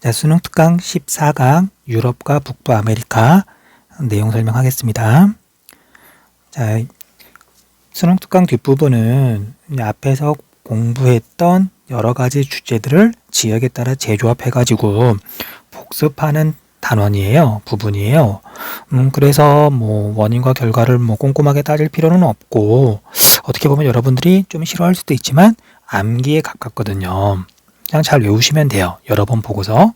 자, 수능 특강 14강 유럽과 북부 아메리카 내용 설명하겠습니다. 자, 수능 특강 뒷부분은 앞에서 공부했던 여러 가지 주제들을 지역에 따라 재조합해가지고 복습하는 단원이에요. 부분이에요. 그래서 원인과 결과를 꼼꼼하게 따질 필요는 없고, 어떻게 보면 여러분들이 좀 싫어할 수도 있지만 암기에 가깝거든요. 그냥 잘 외우시면 돼요. 여러 번 보고서.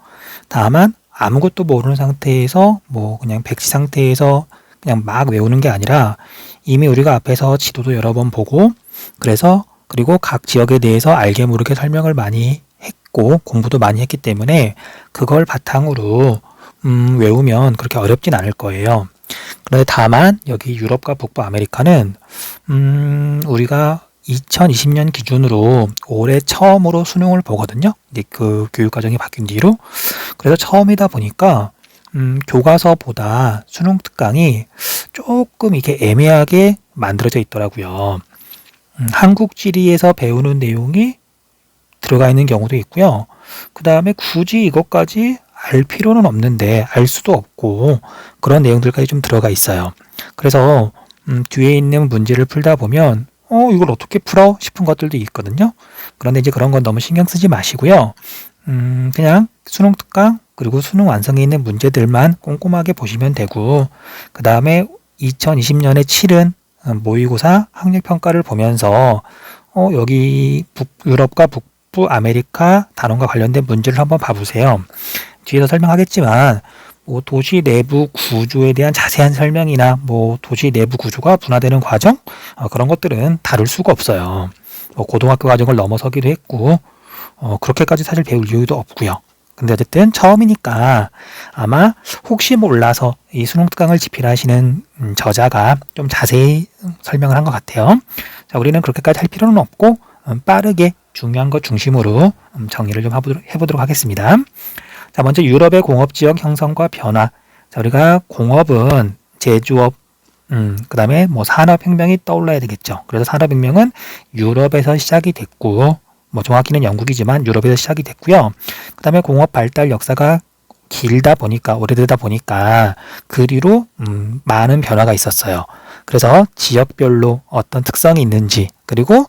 다만 아무것도 모르는 상태에서 그냥 백지 상태에서 그냥 막 외우는 게 아니라 이미 우리가 앞에서 지도도 여러 번 보고 그리고 각 지역에 대해서 알게 모르게 설명을 많이 했고 공부도 많이 했기 때문에 그걸 바탕으로 외우면 그렇게 어렵진 않을 거예요. 그런데 다만 여기 유럽과 북부 아메리카는 우리가 2020년 기준으로 올해 처음으로 수능을 보거든요. 이제 그 교육과정이 바뀐 뒤로. 그래서 처음이다 보니까 교과서보다 수능 특강이 조금 이렇게 애매하게 만들어져 있더라고요. 한국 지리에서 배우는 내용이 들어가 있는 경우도 있고요. 그 다음에 굳이 이것까지 알 필요는 없는데 알 수도 없고 그런 내용들까지 좀 들어가 있어요. 그래서 뒤에 있는 문제를 풀다 보면 이걸 어떻게 풀어? 싶은 것들도 있거든요. 그런데 이제 그런 건 너무 신경 쓰지 마시고요. 그냥 수능 특강 그리고 수능 완성에 있는 문제들만 꼼꼼하게 보시면 되고 그 다음에 2020년에 치른 모의고사 학력평가를 보면서 여기 유럽과 북부 아메리카 단원과 관련된 문제를 한번 봐보세요. 뒤에서 설명하겠지만 도시 내부 구조에 대한 자세한 설명이나 도시 내부 구조가 분화되는 과정 그런 것들은 다룰 수가 없어요. 고등학교 과정을 넘어서기도 했고 그렇게까지 사실 배울 이유도 없고요. 근데 어쨌든 처음이니까 아마 혹시 몰라서 이 수능 특강을 집필하시는 저자가 좀 자세히 설명을 한 것 같아요. 자, 우리는 그렇게까지 할 필요는 없고 빠르게 중요한 것 중심으로 정리를 좀 해보도록 하겠습니다. 자, 먼저 유럽의 공업지역 형성과 변화. 자, 우리가 공업은 제조업, 그 다음에 산업혁명이 떠올라야 되겠죠. 그래서 산업혁명은 유럽에서 시작이 됐고, 정확히는 영국이지만 유럽에서 시작이 됐고요. 그 다음에 공업 발달 역사가 길다 보니까, 오래되다 보니까 그 뒤로 많은 변화가 있었어요. 그래서 지역별로 어떤 특성이 있는지, 그리고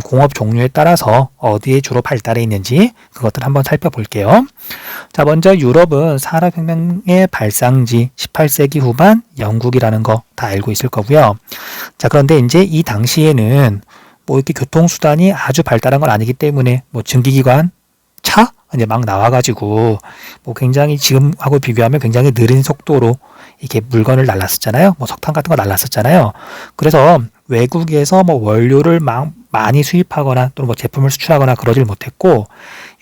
공업 종류에 따라서 어디에 주로 발달해 있는지 그것들 한번 살펴볼게요. 자, 먼저 유럽은 산업혁명의 발상지 18세기 후반 영국이라는 거 다 알고 있을 거고요. 자, 그런데 이제 이 당시에는 이렇게 교통수단이 아주 발달한 건 아니기 때문에 증기기관, 차? 이제 막 나와가지고 굉장히 지금하고 비교하면 굉장히 느린 속도로 이렇게 물건을 날랐었잖아요. 석탄 같은 거 날랐었잖아요. 그래서 외국에서 원료를 많이 수입하거나 또는 제품을 수출하거나 그러질 못했고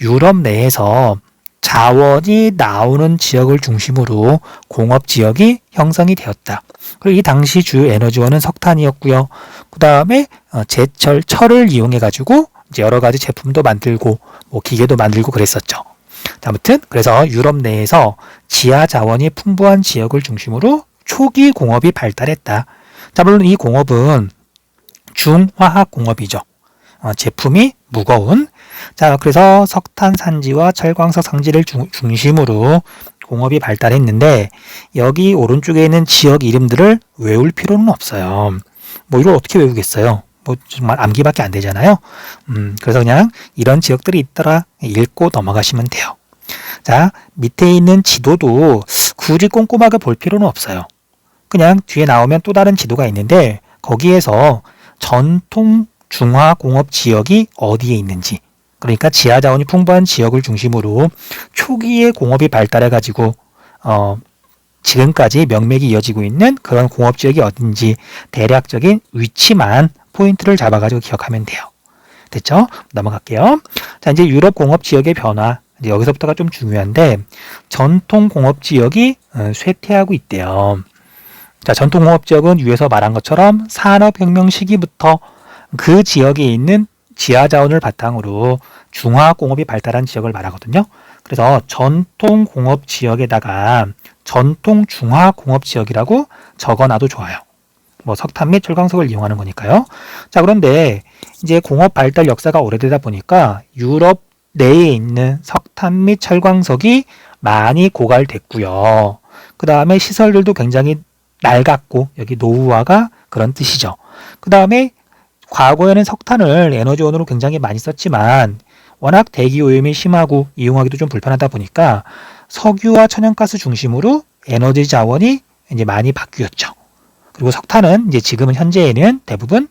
유럽 내에서 자원이 나오는 지역을 중심으로 공업 지역이 형성이 되었다. 그리고 이 당시 주요 에너지원은 석탄이었고요. 그 다음에 제철, 철을 이용해 가지고 이제 여러 가지 제품도 만들고 기계도 만들고 그랬었죠. 아무튼 그래서 유럽 내에서 지하 자원이 풍부한 지역을 중심으로 초기 공업이 발달했다. 자, 물론 이 공업은 중화학 공업이죠. 제품이 무거운. 자, 그래서 석탄 산지와 철광석 상지를 중심으로 공업이 발달했는데 여기 오른쪽에 있는 지역 이름들을 외울 필요는 없어요. 이걸 어떻게 외우겠어요? 정말 암기밖에 안 되잖아요. 그래서 그냥 이런 지역들이 있더라 읽고 넘어가시면 돼요. 자, 밑에 있는 지도도 굳이 꼼꼼하게 볼 필요는 없어요. 그냥 뒤에 나오면 또 다른 지도가 있는데 거기에서 전통 중화공업 지역이 어디에 있는지, 그러니까 지하자원이 풍부한 지역을 중심으로 초기에 공업이 발달해가지고 지금까지 명맥이 이어지고 있는 그런 공업지역이 어딘지 대략적인 위치만 포인트를 잡아가지고 기억하면 돼요. 됐죠? 넘어갈게요. 자, 이제 유럽 공업지역의 변화. 이제 여기서부터가 좀 중요한데 전통 공업지역이 쇠퇴하고 있대요. 자, 전통 공업지역은 위에서 말한 것처럼 산업혁명 시기부터 그 지역에 있는 지하자원을 바탕으로 중화공업이 발달한 지역을 말하거든요. 그래서 전통 공업 지역에다가 전통 중화공업 지역이라고 적어놔도 좋아요. 석탄 및 철광석을 이용하는 거니까요. 자, 그런데 이제 공업 발달 역사가 오래되다 보니까 유럽 내에 있는 석탄 및 철광석이 많이 고갈됐고요. 그 다음에 시설들도 굉장히 낡았고 여기 노후화가 그런 뜻이죠. 그 다음에 과거에는 석탄을 에너지원으로 굉장히 많이 썼지만 워낙 대기 오염이 심하고 이용하기도 좀 불편하다 보니까 석유와 천연가스 중심으로 에너지 자원이 이제 많이 바뀌었죠. 그리고 석탄은 이제 지금은 현재에는 대부분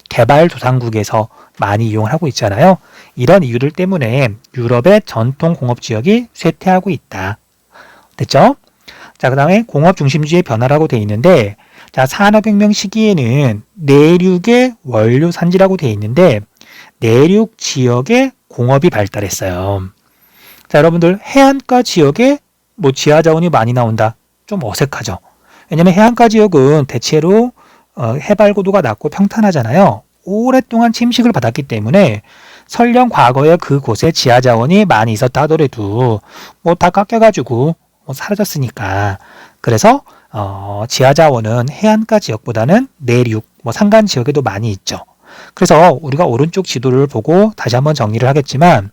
개발도상국에서 많이 이용을 하고 있잖아요. 이런 이유들 때문에 유럽의 전통 공업 지역이 쇠퇴하고 있다. 됐죠? 자, 그 다음에 공업 중심주의 변화라고 되어 있는데, 자, 산업혁명 시기에는 내륙의 원료 산지라고 되어 있는데, 내륙 지역에 공업이 발달했어요. 자, 여러분들 해안가 지역에 뭐 지하 자원이 많이 나온다. 좀 어색하죠. 왜냐면 해안가 지역은 대체로 해발 고도가 낮고 평탄하잖아요. 오랫동안 침식을 받았기 때문에 설령 과거에 그곳에 지하 자원이 많이 있었다 하더라도 뭐 다 깎여가지고 사라졌으니까. 그래서 지하 자원은 해안가 지역보다는 내륙, 뭐 산간 지역에도 많이 있죠. 그래서 우리가 오른쪽 지도를 보고 다시 한번 정리를 하겠지만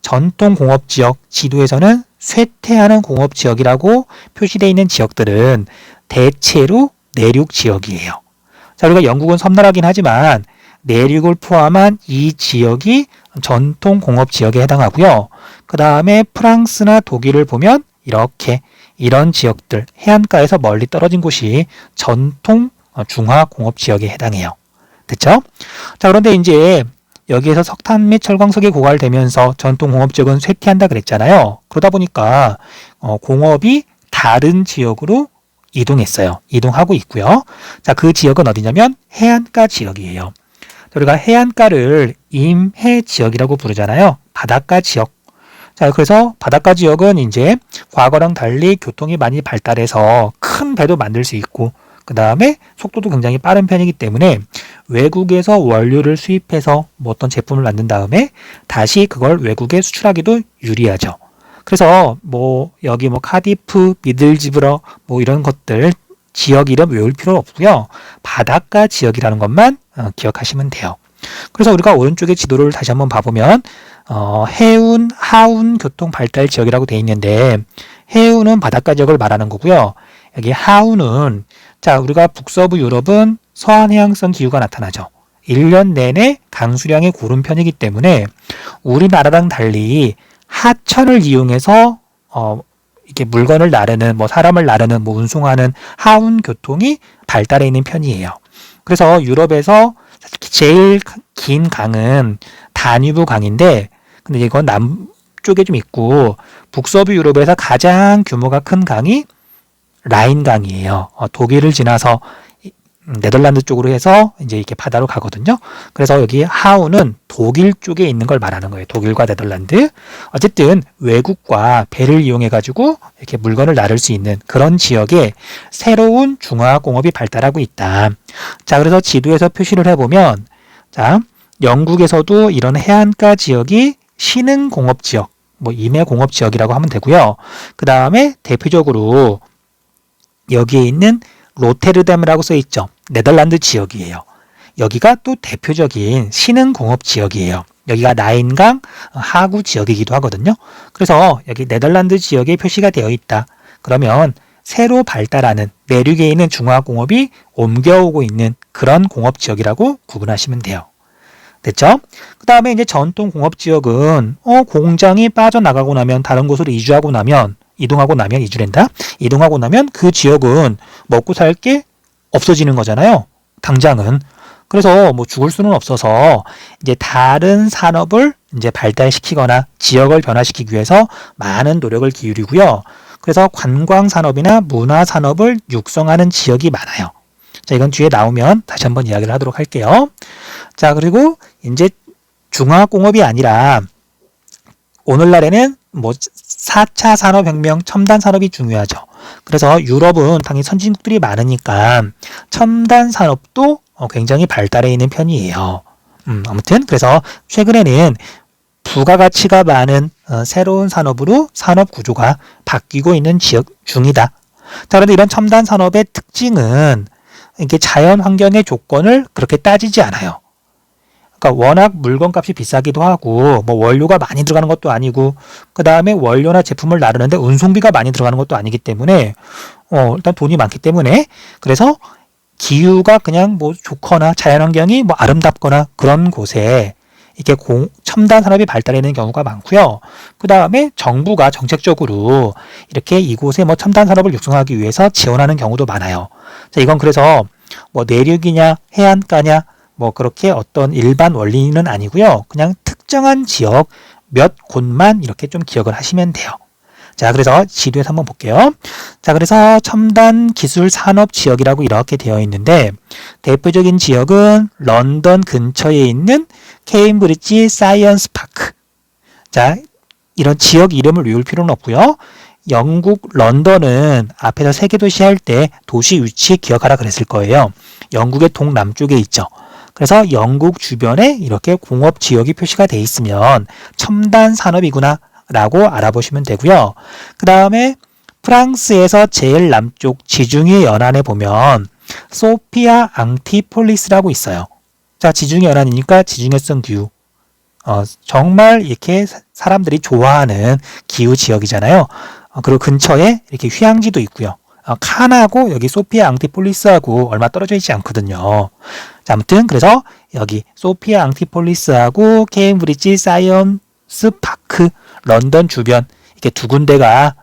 전통 공업 지역 지도에서는 쇠퇴하는 공업 지역이라고 표시되어 있는 지역들은 대체로 내륙 지역이에요. 자, 우리가 영국은 섬나라긴 하지만 내륙을 포함한 이 지역이 전통 공업 지역에 해당하고요. 그 다음에 프랑스나 독일을 보면 이렇게 이런 지역들, 해안가에서 멀리 떨어진 곳이 전통 중화 공업 지역에 해당해요. 됐죠? 자, 그런데 이제 여기에서 석탄 및 철광석이 고갈되면서 전통 공업 지역은 쇠퇴한다 그랬잖아요. 그러다 보니까 공업이 다른 지역으로 이동했어요. 이동하고 있고요. 자, 그 지역은 어디냐면 해안가 지역이에요. 우리가 해안가를 임해 지역이라고 부르잖아요. 바닷가 지역. 자, 그래서 바닷가 지역은 이제 과거랑 달리 교통이 많이 발달해서 큰 배도 만들 수 있고, 그 다음에 속도도 굉장히 빠른 편이기 때문에 외국에서 원료를 수입해서 뭐 어떤 제품을 만든 다음에 다시 그걸 외국에 수출하기도 유리하죠. 그래서 뭐 여기 뭐 카디프, 미들지브러 뭐 이런 것들 지역 이름 외울 필요 없고요. 바닷가 지역이라는 것만 기억하시면 돼요. 그래서 우리가 오른쪽에 지도를 다시 한번 봐보면 해운, 하운 교통 발달 지역이라고 되어 있는데 해운은 바닷가 지역을 말하는 거고요. 여기 하운은 자, 우리가 북서부 유럽은 서한해양성 기후가 나타나죠. 1년 내내 강수량이 고른 편이기 때문에 우리나라랑 달리 하천을 이용해서 이렇게 물건을 나르는, 뭐 사람을 나르는, 뭐 운송하는 하운 교통이 발달해 있는 편이에요. 그래서 유럽에서 제일 긴 강은 다뉴브 강인데, 근데 이건 남쪽에 좀 있고, 북서부 유럽에서 가장 규모가 큰 강이 라인 강이에요. 독일을 지나서 네덜란드 쪽으로 해서 이제 이렇게 바다로 가거든요. 그래서 여기 하운은 독일 쪽에 있는 걸 말하는 거예요. 독일과 네덜란드. 어쨌든 외국과 배를 이용해 가지고 이렇게 물건을 나를 수 있는 그런 지역에 새로운 중화공업이 발달하고 있다. 자, 그래서 지도에서 표시를 해보면, 자, 영국에서도 이런 해안가 지역이 신흥공업 지역, 뭐 임해공업 지역이라고 하면 되고요. 그 다음에 대표적으로 여기에 있는 로테르담이라고 써 있죠. 네덜란드 지역이에요. 여기가 또 대표적인 신흥공업 지역이에요. 여기가 나인강 하구 지역이기도 하거든요. 그래서 여기 네덜란드 지역에 표시가 되어 있다. 그러면 새로 발달하는 내륙에 있는 중화공업이 옮겨오고 있는 그런 공업 지역이라고 구분하시면 돼요. 됐죠? 그 다음에 이제 전통 공업 지역은 공장이 빠져나가고 나면 다른 곳으로 이주하고 나면 이동하고 나면 그 지역은 먹고 살 게 없어지는 거잖아요. 당장은. 그래서 뭐 죽을 수는 없어서 이제 다른 산업을 이제 발달시키거나 지역을 변화시키기 위해서 많은 노력을 기울이고요. 그래서 관광 산업이나 문화 산업을 육성하는 지역이 많아요. 자, 이건 뒤에 나오면 다시 한번 이야기를 하도록 할게요. 자, 그리고 이제 중화공업이 아니라 오늘날에는 뭐 4차 산업혁명, 첨단 산업이 중요하죠. 그래서 유럽은 당연히 선진국들이 많으니까 첨단 산업도 굉장히 발달해 있는 편이에요. 아무튼 그래서 최근에는 부가가치가 많은 새로운 산업으로 산업 구조가 바뀌고 있는 지역 중이다. 자, 그런데 이런 첨단 산업의 특징은 이게 자연 환경의 조건을 그렇게 따지지 않아요. 그러니까 워낙 물건값이 비싸기도 하고 뭐 원료가 많이 들어가는 것도 아니고 그 다음에 원료나 제품을 나르는데 운송비가 많이 들어가는 것도 아니기 때문에 일단 돈이 많기 때문에 그래서 기후가 그냥 뭐 좋거나 자연환경이 뭐 아름답거나 그런 곳에 이렇게 첨단 산업이 발달하는 경우가 많고요. 그 다음에 정부가 정책적으로 이렇게 이곳에 뭐 첨단 산업을 육성하기 위해서 지원하는 경우도 많아요. 자, 이건 그래서 뭐 내륙이냐 해안가냐 뭐 그렇게 어떤 일반 원리는 아니고요. 그냥 특정한 지역 몇 곳만 이렇게 좀 기억을 하시면 돼요. 자, 그래서 지도에서 한번 볼게요. 자, 그래서 첨단 기술 산업 지역이라고 이렇게 되어 있는데 대표적인 지역은 런던 근처에 있는 케임브리지 사이언스 파크. 자, 이런 지역 이름을 외울 필요는 없고요. 영국 런던은 앞에서 세계도시 할 때 도시 위치 기억하라 그랬을 거예요. 영국의 동남쪽에 있죠. 그래서 영국 주변에 이렇게 공업 지역이 표시가 되어 있으면 첨단 산업이구나 라고 알아보시면 되고요. 그 다음에 프랑스에서 제일 남쪽 지중해 연안에 보면 소피아 앙티폴리스라고 있어요. 자, 지중해 연안이니까 지중해성 기후. 정말 이렇게 사람들이 좋아하는 기후 지역이잖아요. 그리고 근처에 이렇게 휴양지도 있고요. 칸하고 여기 소피아 앙티폴리스하고 얼마 떨어져 있지 않거든요. 자, 아무튼 그래서 여기 소피아 앙티폴리스하고 케임브리지 사이언스 파크 런던 주변 이렇게 두 군데가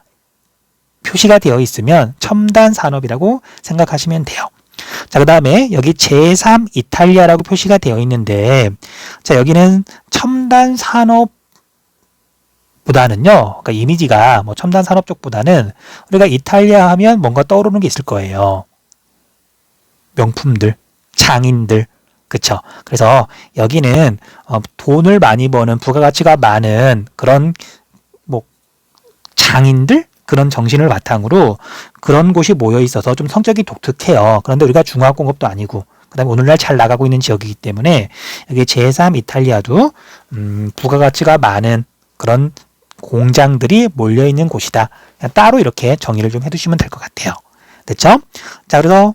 표시가 되어 있으면 첨단 산업이라고 생각하시면 돼요. 자, 그 다음에 여기 제3 이탈리아라고 표시가 되어 있는데 자, 여기는 첨단 산업보다는요, 그러니까 이미지가 뭐 첨단 산업 쪽보다는 우리가 이탈리아 하면 뭔가 떠오르는 게 있을 거예요. 명품들, 장인들, 그쵸? 그래서 여기는 돈을 많이 버는 부가가치가 많은 그런 뭐 장인들 그런 정신을 바탕으로 그런 곳이 모여 있어서 좀 성격이 독특해요. 그런데 우리가 중화공업도 아니고 그다음에 오늘날 잘 나가고 있는 지역이기 때문에 여기 제3 이탈리아도 부가가치가 많은 그런 공장들이 몰려 있는 곳이다. 그냥 따로 이렇게 정의를 좀 해두시면 될 것 같아요. 됐죠? 자, 그래서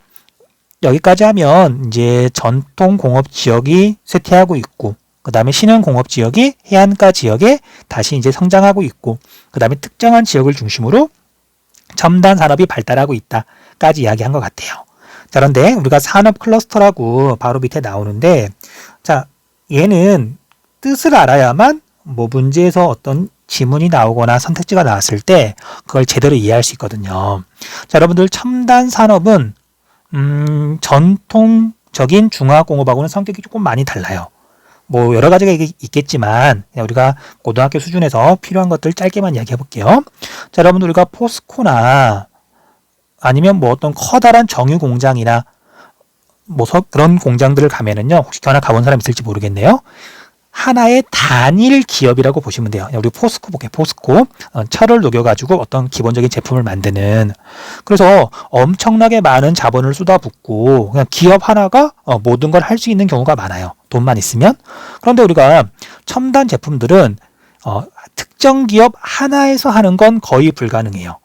여기까지 하면 이제 전통 공업 지역이 쇠퇴하고 있고 그 다음에 신흥 공업 지역이 해안가 지역에 다시 이제 성장하고 있고 그 다음에 특정한 지역을 중심으로 첨단 산업이 발달하고 있다까지 이야기한 것 같아요. 자, 그런데 우리가 산업 클러스터라고 바로 밑에 나오는데 자, 얘는 뜻을 알아야만 뭐 문제에서 어떤 지문이 나오거나 선택지가 나왔을 때 그걸 제대로 이해할 수 있거든요. 자, 여러분들 첨단 산업은 전통적인 중화공업하고는 성격이 조금 많이 달라요. 뭐 여러 가지가 있겠지만 우리가 고등학교 수준에서 필요한 것들 짧게만 이야기해 볼게요. 자, 여러분들 우리가 포스코나 아니면 뭐 어떤 커다란 정유 공장이나 뭐 그런 공장들을 가면은요, 혹시 견학 가본 사람 있을지 모르겠네요. 하나의 단일 기업이라고 보시면 돼요. 우리 포스코 볼게요. 포스코. 철을 녹여가지고 어떤 기본적인 제품을 만드는. 그래서 엄청나게 많은 자본을 쏟아붓고 그냥 기업 하나가 모든 걸 할 수 있는 경우가 많아요. 돈만 있으면. 그런데 우리가 첨단 제품들은 특정 기업 하나에서 하는 건 거의 불가능해요.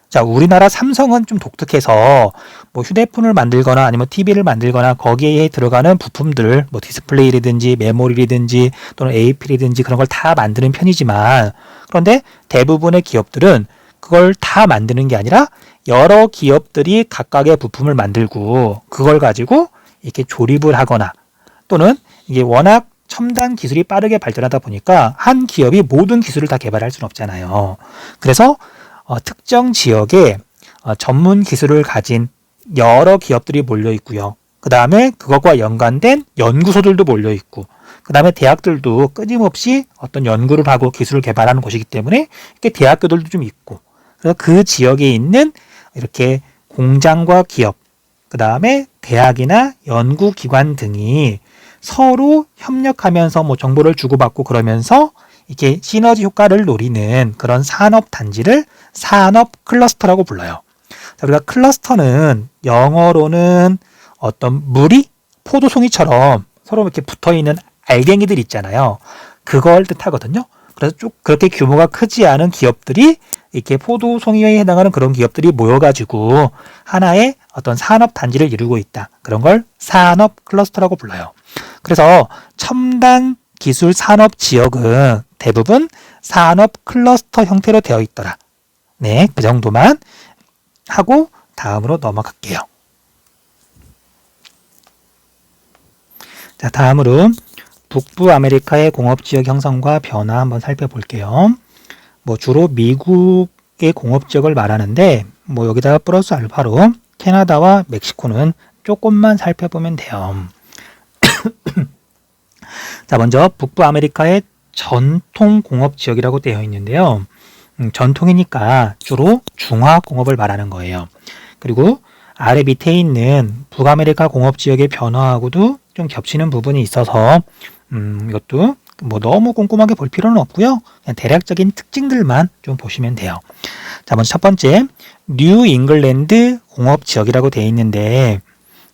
자, 우리나라 삼성은 좀 독특해서 뭐 휴대폰을 만들거나 아니면 TV를 만들거나 거기에 들어가는 부품들, 뭐 디스플레이라든지 메모리라든지 또는 AP라든지 그런 걸 다 만드는 편이지만 그런데 대부분의 기업들은 그걸 다 만드는 게 아니라 여러 기업들이 각각의 부품을 만들고 그걸 가지고 이렇게 조립을 하거나 또는 이게 워낙 첨단 기술이 빠르게 발전하다 보니까 한 기업이 모든 기술을 다 개발할 수는 없잖아요. 그래서 특정 지역에 전문 기술을 가진 여러 기업들이 몰려 있고요. 그 다음에 그것과 연관된 연구소들도 몰려 있고, 그 다음에 대학들도 끊임없이 어떤 연구를 하고 기술을 개발하는 곳이기 때문에 이렇게 대학교들도 좀 있고, 그래서 그 지역에 있는 이렇게 공장과 기업, 그 다음에 대학이나 연구기관 등이 서로 협력하면서 뭐 정보를 주고받고 그러면서 이렇게 시너지 효과를 노리는 그런 산업 단지를 산업 클러스터라고 불러요. 자, 우리가 클러스터는 영어로는 어떤 무리, 포도송이처럼 서로 이렇게 붙어 있는 알갱이들 있잖아요. 그걸 뜻하거든요. 그래서 쭉 그렇게 규모가 크지 않은 기업들이 이렇게 포도송이에 해당하는 그런 기업들이 모여가지고 하나의 어떤 산업 단지를 이루고 있다. 그런 걸 산업 클러스터라고 불러요. 그래서 첨단 기술 산업 지역은 대부분 산업 클러스터 형태로 되어 있더라. 네, 그 정도만 하고 다음으로 넘어갈게요. 자, 다음으로 북부 아메리카의 공업지역 형성과 변화 한번 살펴볼게요. 뭐 주로 미국의 공업지역을 말하는데 뭐 여기다가 플러스 알파로 캐나다와 멕시코는 조금만 살펴보면 돼요. 자, 먼저 북부 아메리카의 전통 공업지역이라고 되어 있는데요. 전통이니까 주로 중화공업을 말하는 거예요. 그리고 아래 밑에 있는 북아메리카 공업지역의 변화하고도 좀 겹치는 부분이 있어서 이것도 뭐 너무 꼼꼼하게 볼 필요는 없고요. 그냥 대략적인 특징들만 좀 보시면 돼요. 자, 먼저 첫 번째 뉴 잉글랜드 공업지역이라고 되어 있는데,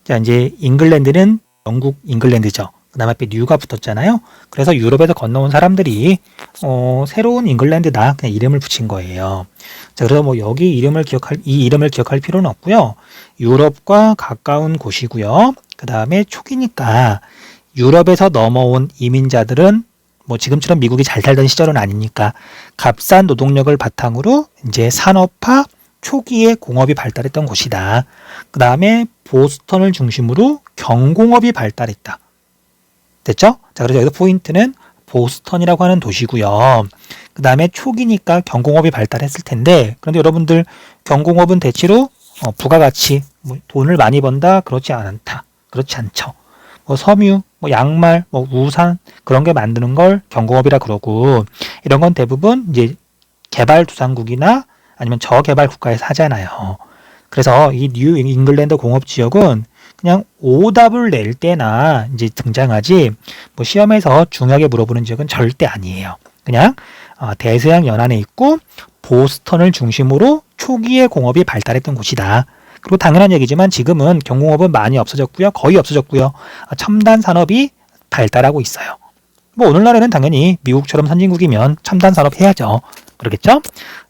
자, 이제 잉글랜드는 영국 잉글랜드죠. 그 다음에 앞에 뉴가 붙었잖아요. 그래서 유럽에서 건너온 사람들이 새로운 잉글랜드다 그냥 이름을 붙인 거예요. 자, 그래서 뭐 여기 이 이름을 기억할 필요는 없고요. 유럽과 가까운 곳이고요. 그 다음에 초기니까 유럽에서 넘어온 이민자들은 뭐 지금처럼 미국이 잘 살던 시절은 아니니까 값싼 노동력을 바탕으로 이제 산업화 초기에 공업이 발달했던 곳이다. 그 다음에 보스턴을 중심으로 경공업이 발달했다. 됐죠? 자, 그래서 여기서 포인트는 보스턴이라고 하는 도시고요. 그 다음에 초기니까 경공업이 발달했을 텐데, 그런데 여러분들 경공업은 대체로 부가가치, 뭐 돈을 많이 번다 그렇지 않다. 그렇지 않죠. 뭐 섬유, 뭐 양말, 뭐 우산 그런 게 만드는 걸 경공업이라 그러고, 이런 건 대부분 이제 개발도상국이나 아니면 저개발 국가에서 하잖아요. 그래서 이 뉴 잉글랜드 공업 지역은 그냥 오답을 낼 때나 이제 등장하지, 뭐 시험에서 중요하게 물어보는 지역은 절대 아니에요. 그냥 대서양 연안에 있고 보스턴을 중심으로 초기에 공업이 발달했던 곳이다. 그리고 당연한 얘기지만 지금은 경공업은 많이 없어졌고요. 거의 없어졌고요. 첨단 산업이 발달하고 있어요. 뭐 오늘날에는 당연히 미국처럼 선진국이면 첨단 산업 해야죠. 그러겠죠?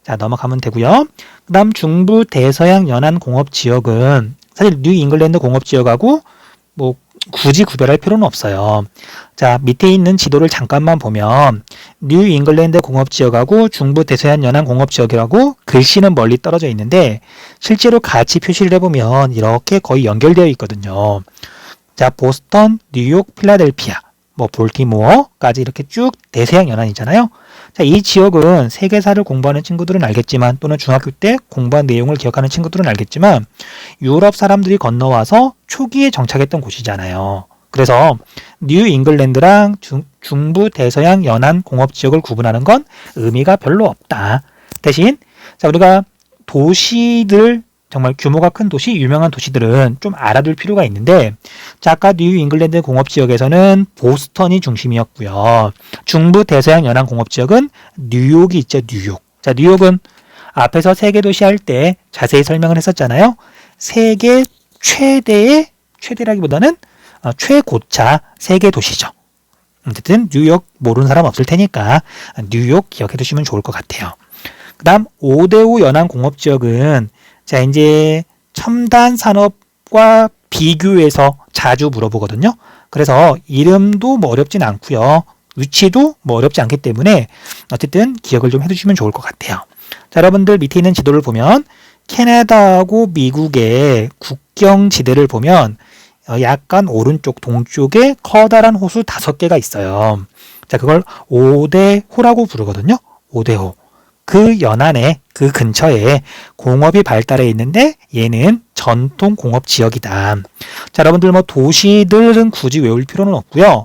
자, 넘어가면 되고요. 그 다음 중부 대서양 연안 공업 지역은 사실 뉴 잉글랜드 공업 지역하고 뭐 굳이 구별할 필요는 없어요. 자, 밑에 있는 지도를 잠깐만 보면 뉴 잉글랜드 공업 지역하고 중부 대서양 연안 공업 지역이라고 글씨는 멀리 떨어져 있는데 실제로 같이 표시를 해보면 이렇게 거의 연결되어 있거든요. 자, 보스턴, 뉴욕, 필라델피아, 뭐 볼티모어까지 이렇게 쭉 대서양 연안이잖아요. 자, 이 지역은 세계사를 공부하는 친구들은 알겠지만, 또는 중학교 때 공부한 내용을 기억하는 친구들은 알겠지만, 유럽 사람들이 건너와서 초기에 정착했던 곳이잖아요. 그래서 뉴 잉글랜드랑 중부 대서양 연안 공업 지역을 구분하는 건 의미가 별로 없다. 대신 자, 우리가 도시들, 정말 규모가 큰 도시, 유명한 도시들은 좀 알아둘 필요가 있는데, 자, 아까 뉴 잉글랜드 공업지역에서는 보스턴이 중심이었고요. 중부 대서양 연안 공업지역은 뉴욕이 있죠, 뉴욕. 자, 뉴욕은 앞에서 세계도시 할 때 자세히 설명을 했었잖아요. 세계 최대라기보다는 최고차 세계도시죠. 어쨌든 뉴욕 모르는 사람 없을 테니까 뉴욕 기억해 두시면 좋을 것 같아요. 그 다음 5대5 연안 공업지역은 자, 이제 첨단 산업과 비교해서 자주 물어보거든요. 그래서 이름도 뭐 어렵진 않고요. 위치도 뭐 어렵지 않기 때문에 어쨌든 기억을 좀 해두시면 좋을 것 같아요. 자, 여러분들 밑에 있는 지도를 보면 캐나다하고 미국의 국경 지대를 보면 약간 오른쪽 동쪽에 커다란 호수 5개가 있어요. 자, 그걸 5대호라고 부르거든요. 5대호. 그 연안에, 그 근처에 공업이 발달해 있는데 얘는 전통 공업 지역이다. 자, 여러분들 뭐 도시들은 굳이 외울 필요는 없고요.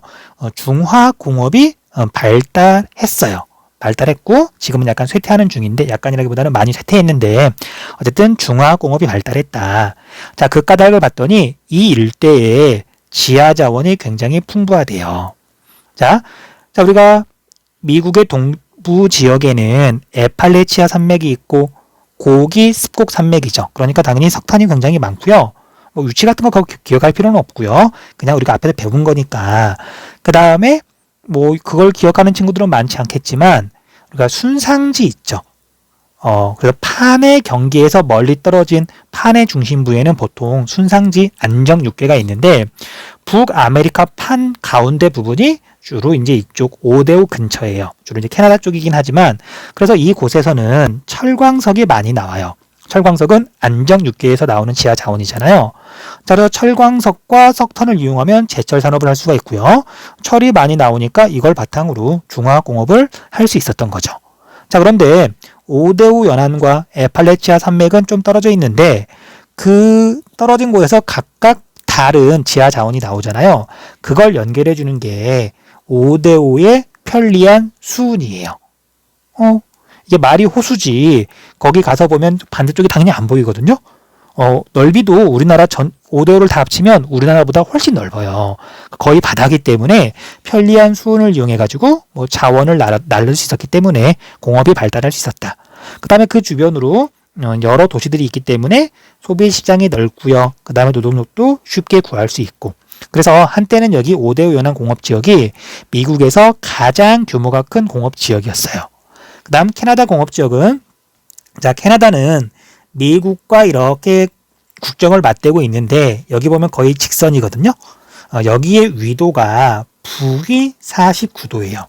중화 공업이 발달했어요. 발달했고 지금은 약간 쇠퇴하는 중인데, 약간이라기보다는 많이 쇠퇴했는데 어쨌든 중화 공업이 발달했다. 자, 그 까닭을 봤더니 이 일대에 지하 자원이 굉장히 풍부하대요. 자, 우리가 미국의 동부 지역에는 에팔레치아 산맥이 있고 고기 습곡 산맥이죠. 그러니까 당연히 석탄이 굉장히 많고요. 뭐 위치 같은 거 기억할 필요는 없고요. 그냥 우리가 앞에서 배운 거니까. 그 다음에 뭐 그걸 기억하는 친구들은 많지 않겠지만 우리가 순상지 있죠. 그래서 판의 경계에서 멀리 떨어진 판의 중심부에는 보통 순상지 안정 육계가 있는데 북아메리카 판 가운데 부분이 주로 이제 이쪽 오데오 근처예요. 주로 이제 캐나다 쪽이긴 하지만 그래서 이곳에서는 철광석이 많이 나와요. 철광석은 안정 육계에서 나오는 지하 자원이잖아요. 자, 그래서 철광석과 석탄을 이용하면 제철 산업을 할 수가 있고요. 철이 많이 나오니까 이걸 바탕으로 중화공업을 할 수 있었던 거죠. 자, 그런데 오데오 연안과 에팔레치아 산맥은 좀 떨어져 있는데 그 떨어진 곳에서 각각 다른 지하 자원이 나오잖아요. 그걸 연결해 주는 게 오데오의 편리한 수운이에요. 이게 말이 호수지. 거기 가서 보면 반대쪽이 당연히 안 보이거든요. 넓이도 우리나라 오데오를 다 합치면 우리나라보다 훨씬 넓어요. 거의 바다기 때문에 편리한 수운을 이용해가지고 뭐 자원을 날릴 수 있었기 때문에 공업이 발달할 수 있었다. 그 다음에 그 주변으로 여러 도시들이 있기 때문에 소비 시장이 넓고요. 그 다음에 노동력도 쉽게 구할 수 있고. 그래서 한때는 여기 오데오 연안 공업 지역이 미국에서 가장 규모가 큰 공업 지역이었어요. 그 다음 캐나다 공업 지역은, 자, 캐나다는 미국과 이렇게 국경을 맞대고 있는데 여기 보면 거의 직선이거든요. 여기에 위도가 북위 49도예요.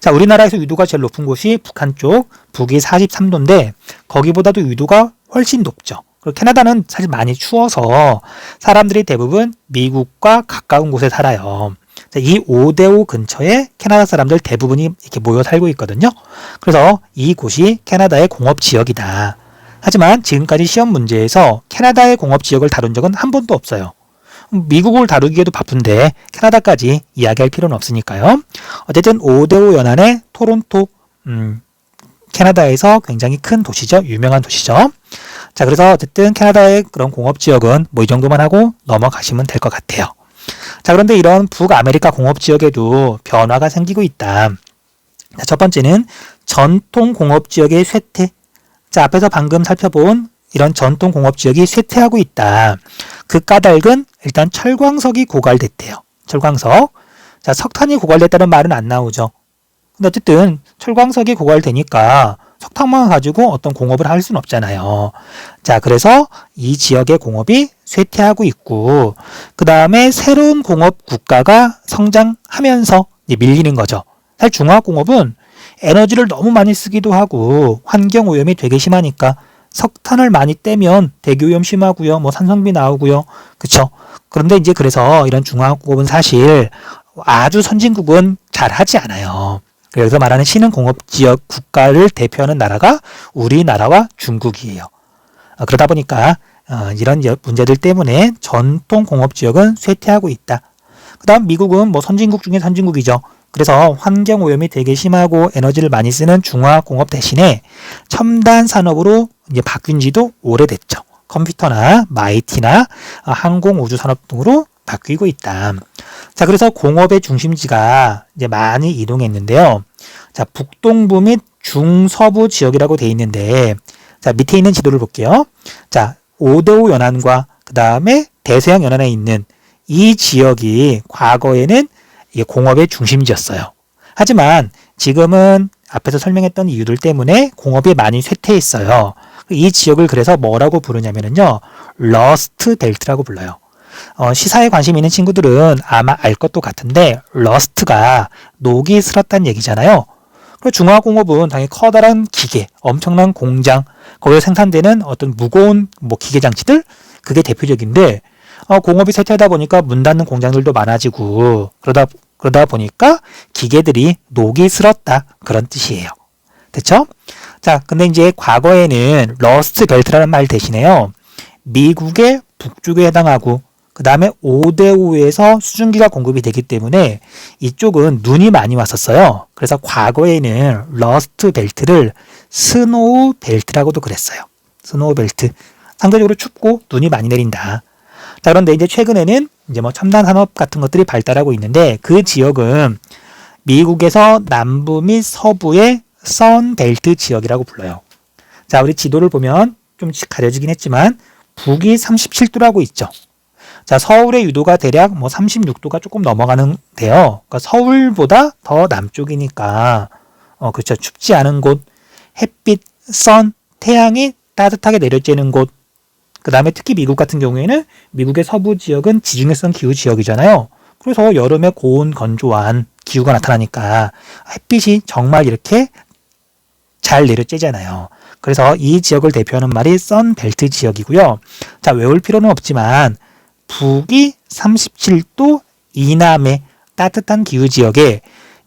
자, 우리나라에서 위도가 제일 높은 곳이 북한 쪽, 북위 43도인데 거기보다도 위도가 훨씬 높죠. 그리고 캐나다는 사실 많이 추워서 사람들이 대부분 미국과 가까운 곳에 살아요. 자, 이 오데오 근처에 캐나다 사람들 대부분이 이렇게 모여 살고 있거든요. 그래서 이곳이 캐나다의 공업 지역이다. 하지만 지금까지 시험 문제에서 캐나다의 공업 지역을 다룬 적은 한 번도 없어요. 미국을 다루기에도 바쁜데 캐나다까지 이야기할 필요는 없으니까요. 어쨌든 오데오 연안의 토론토, 캐나다에서 굉장히 큰 도시죠. 유명한 도시죠. 자, 그래서 어쨌든 캐나다의 그런 공업 지역은 뭐 이 정도만 하고 넘어가시면 될 것 같아요. 자, 그런데 이런 북아메리카 공업 지역에도 변화가 생기고 있다. 자, 첫 번째는 전통 공업 지역의 쇠퇴. 자, 앞에서 방금 살펴본 이런 전통 공업 지역이 쇠퇴하고 있다. 그 까닭은 일단 철광석이 고갈됐대요. 철광석. 자, 석탄이 고갈됐다는 말은 안 나오죠. 근데 어쨌든 철광석이 고갈되니까 석탄만 가지고 어떤 공업을 할 수는 없잖아요. 자, 그래서 이 지역의 공업이 쇠퇴하고 있고 그 다음에 새로운 공업 국가가 성장하면서 밀리는 거죠. 사실 중화공업은 에너지를 너무 많이 쓰기도 하고 환경오염이 되게 심하니까 석탄을 많이 떼면 대기오염 심하고요. 뭐 산성비 나오고요. 그쵸? 그런데 이제 그래서 이런 중화공업은 사실 아주 선진국은 잘 하지 않아요. 그래서 말하는 신흥공업지역 국가를 대표하는 나라가 우리나라와 중국이에요. 그러다 보니까 이런 문제들 때문에 전통 공업지역은 쇠퇴하고 있다. 그 다음 미국은 뭐 선진국 중에 선진국이죠. 그래서 환경오염이 되게 심하고 에너지를 많이 쓰는 중화공업 대신에 첨단 산업으로 이제 바뀐 지도 오래됐죠. 컴퓨터나 IT나 항공우주산업 등으로 바뀌고 있다. 자, 그래서 공업의 중심지가 이제 많이 이동했는데요. 자, 북동부 및 중서부 지역이라고 되어 있는데, 자, 밑에 있는 지도를 볼게요. 자, 오데오 연안과 그 다음에 대서양 연안에 있는 이 지역이 과거에는 이게 공업의 중심지였어요. 하지만 지금은 앞에서 설명했던 이유들 때문에 공업이 많이 쇠퇴했어요. 이 지역을 그래서 뭐라고 부르냐면요, 러스트 벨트라고 불러요. 시사에 관심 있는 친구들은 아마 알 것도 같은데 러스트가 녹이 슬었다는 얘기잖아요. 그리고 중화공업은 당연히 커다란 기계, 엄청난 공장, 거기에 생산되는 어떤 무거운 뭐 기계 장치들, 그게 대표적인데 공업이 쇠퇴하다 보니까 문 닫는 공장들도 많아지고 그러다 보니까 기계들이 녹이 슬었다, 그런 뜻이에요. 됐죠? 자, 근데 이제 과거에는 러스트 벨트라는 말 대신에요, 미국의 북쪽에 해당하고 그 다음에 오데오에서 수증기가 공급이 되기 때문에 이쪽은 눈이 많이 왔었어요. 그래서 과거에는 러스트 벨트를 스노우 벨트라고도 그랬어요. 스노우 벨트. 상대적으로 춥고 눈이 많이 내린다. 자, 그런데 이제 최근에는 이제 뭐 첨단 산업 같은 것들이 발달하고 있는데 그 지역은 미국에서 남부 및 서부의 선벨트 지역이라고 불러요. 자, 우리 지도를 보면 좀 가려지긴 했지만 북위 37도라고 있죠. 자, 서울의 유도가 대략 뭐 36도가 조금 넘어가는데요. 그러니까 서울보다 더 남쪽이니까 그렇죠. 춥지 않은 곳, 햇빛 선, 태양이 따뜻하게 내려쬐는 곳, 그 다음에 특히 미국 같은 경우에는 미국의 서부 지역은 지중해성 기후 지역이잖아요. 그래서 여름에 고온 건조한 기후가 나타나니까 햇빛이 정말 이렇게 잘 내려쬐잖아요. 그래서 이 지역을 대표하는 말이 선벨트 지역이고요. 자, 외울 필요는 없지만 북이 37도 이남의 따뜻한 기후 지역에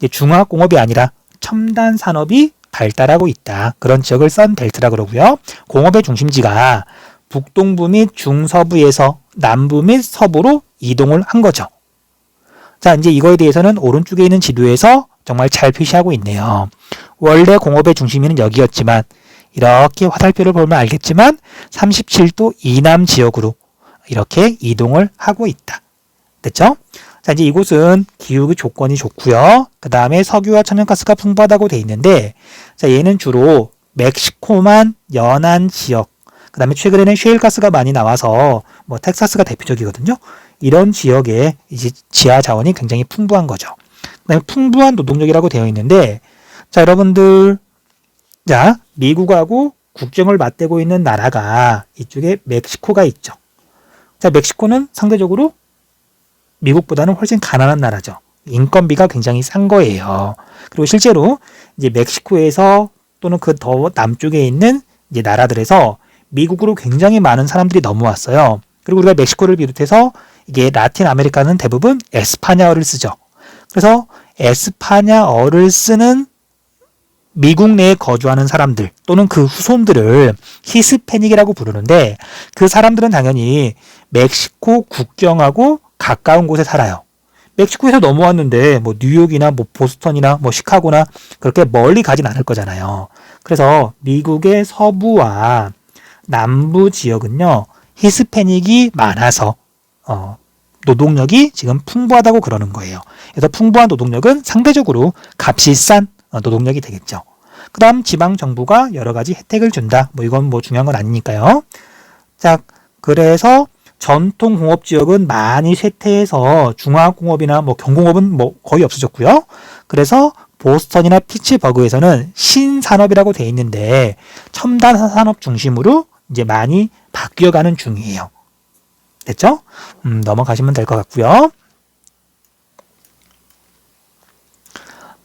중화공업이 아니라 첨단 산업이 발달하고 있다. 그런 지역을 선벨트라 그러고요. 공업의 중심지가 북동부 및 중서부에서 남부 및 서부로 이동을 한 거죠. 자, 이제 이거에 대해서는 오른쪽에 있는 지도에서 정말 잘 표시하고 있네요. 원래 공업의 중심지는 여기였지만 이렇게 화살표를 보면 알겠지만 37도 이남 지역으로 이렇게 이동을 하고 있다. 됐죠? 자, 이제 이곳은 기후 조건이 좋고요. 그 다음에 석유와 천연가스가 풍부하다고 돼 있는데, 자, 얘는 주로 멕시코만 연안 지역, 그 다음에 최근에는 셰일가스가 많이 나와서 뭐 텍사스가 대표적이거든요. 이런 지역에 이제 지하 자원이 굉장히 풍부한 거죠. 그 다음에 풍부한 노동력이라고 되어 있는데, 자, 여러분들, 자, 미국하고 국경을 맞대고 있는 나라가 이쪽에 멕시코가 있죠. 자, 멕시코는 상대적으로 미국보다는 훨씬 가난한 나라죠. 인건비가 굉장히 싼 거예요. 그리고 실제로 이제 멕시코에서 또는 그 더 남쪽에 있는 이제 나라들에서 미국으로 굉장히 많은 사람들이 넘어왔어요. 그리고 우리가 멕시코를 비롯해서 이게 라틴 아메리카는 대부분 에스파냐어를 쓰죠. 그래서 에스파냐어를 쓰는 미국 내에 거주하는 사람들 또는 그 후손들을 히스패닉이라고 부르는데, 그 사람들은 당연히 멕시코 국경하고 가까운 곳에 살아요. 멕시코에서 넘어왔는데 뭐 뉴욕이나 뭐 보스턴이나 뭐 시카고나 그렇게 멀리 가진 않을 거잖아요. 그래서 미국의 서부와 남부 지역은요, 히스패닉이 많아서 노동력이 지금 풍부하다고 그러는 거예요. 그래서 풍부한 노동력은 상대적으로 값이 싼 노동력이 되겠죠. 그 다음 지방 정부가 여러 가지 혜택을 준다. 뭐 이건 뭐 중요한 건 아니니까요. 자, 그래서 전통 공업 지역은 많이 쇠퇴해서 중화공업이나 뭐 경공업은 뭐 거의 없어졌고요. 그래서 보스턴이나 피츠버그에서는 신산업이라고 돼 있는데 첨단 산업 중심으로 이제 많이 바뀌어가는 중이에요. 됐죠? 넘어가시면 될 것 같고요.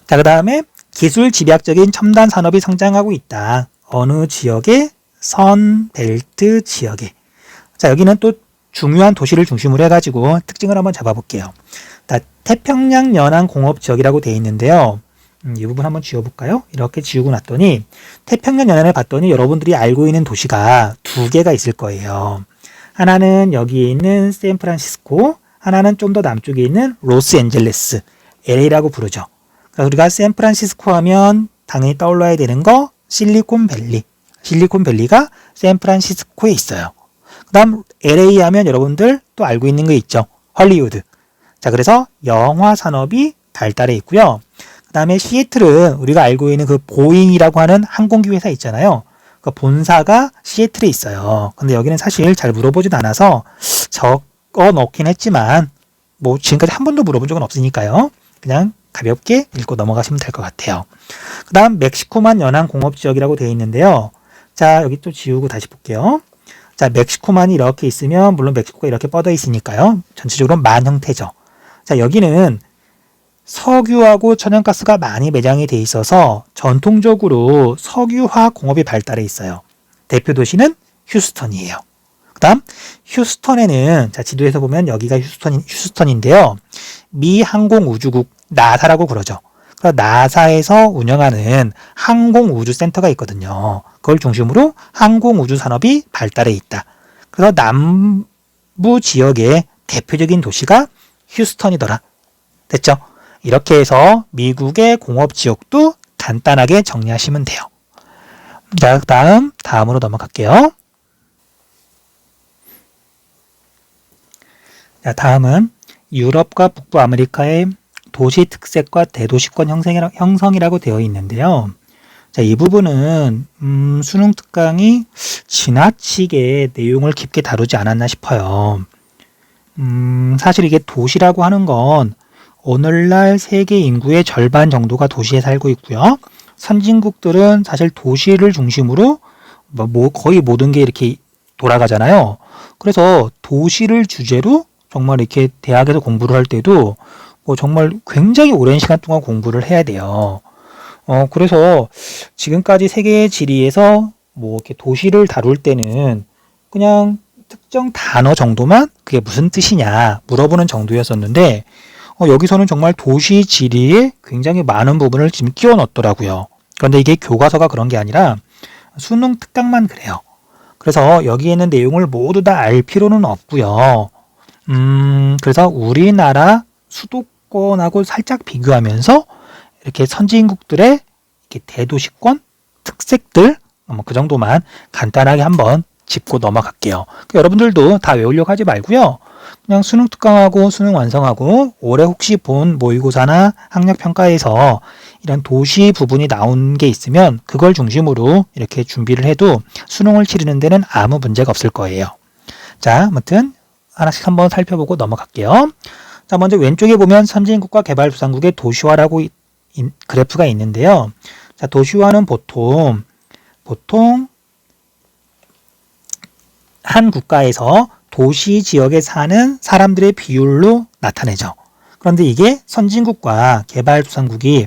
자, 그 다음에 기술 집약적인 첨단 산업이 성장하고 있다. 어느 지역에? 선벨트 지역에. 자, 여기는 또 중요한 도시를 중심으로 해가지고 특징을 한번 잡아볼게요. 태평양 연안 공업 지역이라고 되어 있는데요. 이 부분 한번 지워볼까요? 이렇게 지우고 났더니 태평양 연안을 봤더니 여러분들이 알고 있는 도시가 두 개가 있을 거예요. 하나는 여기에 있는 샌프란시스코, 하나는 좀 더 남쪽에 있는 로스앤젤레스, LA라고 부르죠. 그래서 우리가 샌프란시스코 하면 당연히 떠올라야 되는 거 실리콘밸리. 실리콘밸리가 샌프란시스코에 있어요. 그 다음 LA 하면 여러분들 또 알고 있는 거 있죠. 헐리우드. 자, 그래서 영화 산업이 발달해 있고요. 그 다음에 시애틀은 우리가 알고 있는 그 보잉이라고 하는 항공기 회사 있잖아요. 그 본사가 시애틀에 있어요. 근데 여기는 사실 잘 물어보지도 않아서 적어 넣긴 했지만 뭐 지금까지 한 번도 물어본 적은 없으니까요. 그냥 가볍게 읽고 넘어가시면 될 것 같아요. 그 다음 멕시코만 연안 공업지역이라고 되어 있는데요. 자, 여기 또 지우고 다시 볼게요. 자, 멕시코만이 이렇게 있으면 물론 멕시코가 이렇게 뻗어 있으니까요. 전체적으로 만 형태죠. 자, 여기는 석유하고 천연가스가 많이 매장이 돼 있어서 전통적으로 석유화 공업이 발달해 있어요. 대표 도시는 휴스턴이에요. 그 다음 휴스턴에는 자, 지도에서 보면 여기가 휴스턴인데요. 미 항공우주국 나사라고 그러죠. 나사에서 운영하는 항공우주센터가 있거든요. 그걸 중심으로 항공우주 산업이 발달해 있다. 그래서 남부 지역의 대표적인 도시가 휴스턴이더라. 됐죠? 이렇게 해서 미국의 공업지역도 간단하게 정리하시면 돼요. 자, 다음으로 넘어갈게요. 자, 다음은 유럽과 북부 아메리카의 도시 특색과 대도시권 형성이라고 되어 있는데요. 자, 이 부분은 수능 특강이 지나치게 내용을 깊게 다루지 않았나 싶어요. 사실 이게 도시라고 하는 건 오늘날 세계 인구의 절반 정도가 도시에 살고 있고요. 선진국들은 사실 도시를 중심으로 거의 모든 게 이렇게 돌아가잖아요. 그래서 도시를 주제로 정말 이렇게 대학에서 공부를 할 때도 정말 굉장히 오랜 시간 동안 공부를 해야 돼요. 그래서 지금까지 세계 지리에서 이렇게 도시를 다룰 때는 그냥 특정 단어 정도만 그게 무슨 뜻이냐 물어보는 정도였었는데, 여기서는 정말 도시 지리에 굉장히 많은 부분을 지금 끼워 넣었더라고요. 그런데 이게 교과서가 그런 게 아니라 수능 특강만 그래요. 그래서 여기에 있는 내용을 모두 다 알 필요는 없고요. 그래서 우리나라 수도권하고 살짝 비교하면서 이렇게 선진국들의 이렇게 대도시권 특색들 그 정도만 간단하게 한번 짚고 넘어갈게요. 여러분들도 다 외우려고 하지 말고요. 그냥 수능 특강하고 수능 완성하고 올해 혹시 본 모의고사나 학력평가에서 이런 도시 부분이 나온 게 있으면 그걸 중심으로 이렇게 준비를 해도 수능을 치르는 데는 아무 문제가 없을 거예요. 자, 아무튼 하나씩 한번 살펴보고 넘어갈게요. 자, 먼저 왼쪽에 보면 선진국과 개발도상국의 도시화라고 그래프가 있는데요. 자, 도시화는 보통 한 국가에서 도시 지역에 사는 사람들의 비율로 나타내죠. 그런데 이게 선진국과 개발도상국이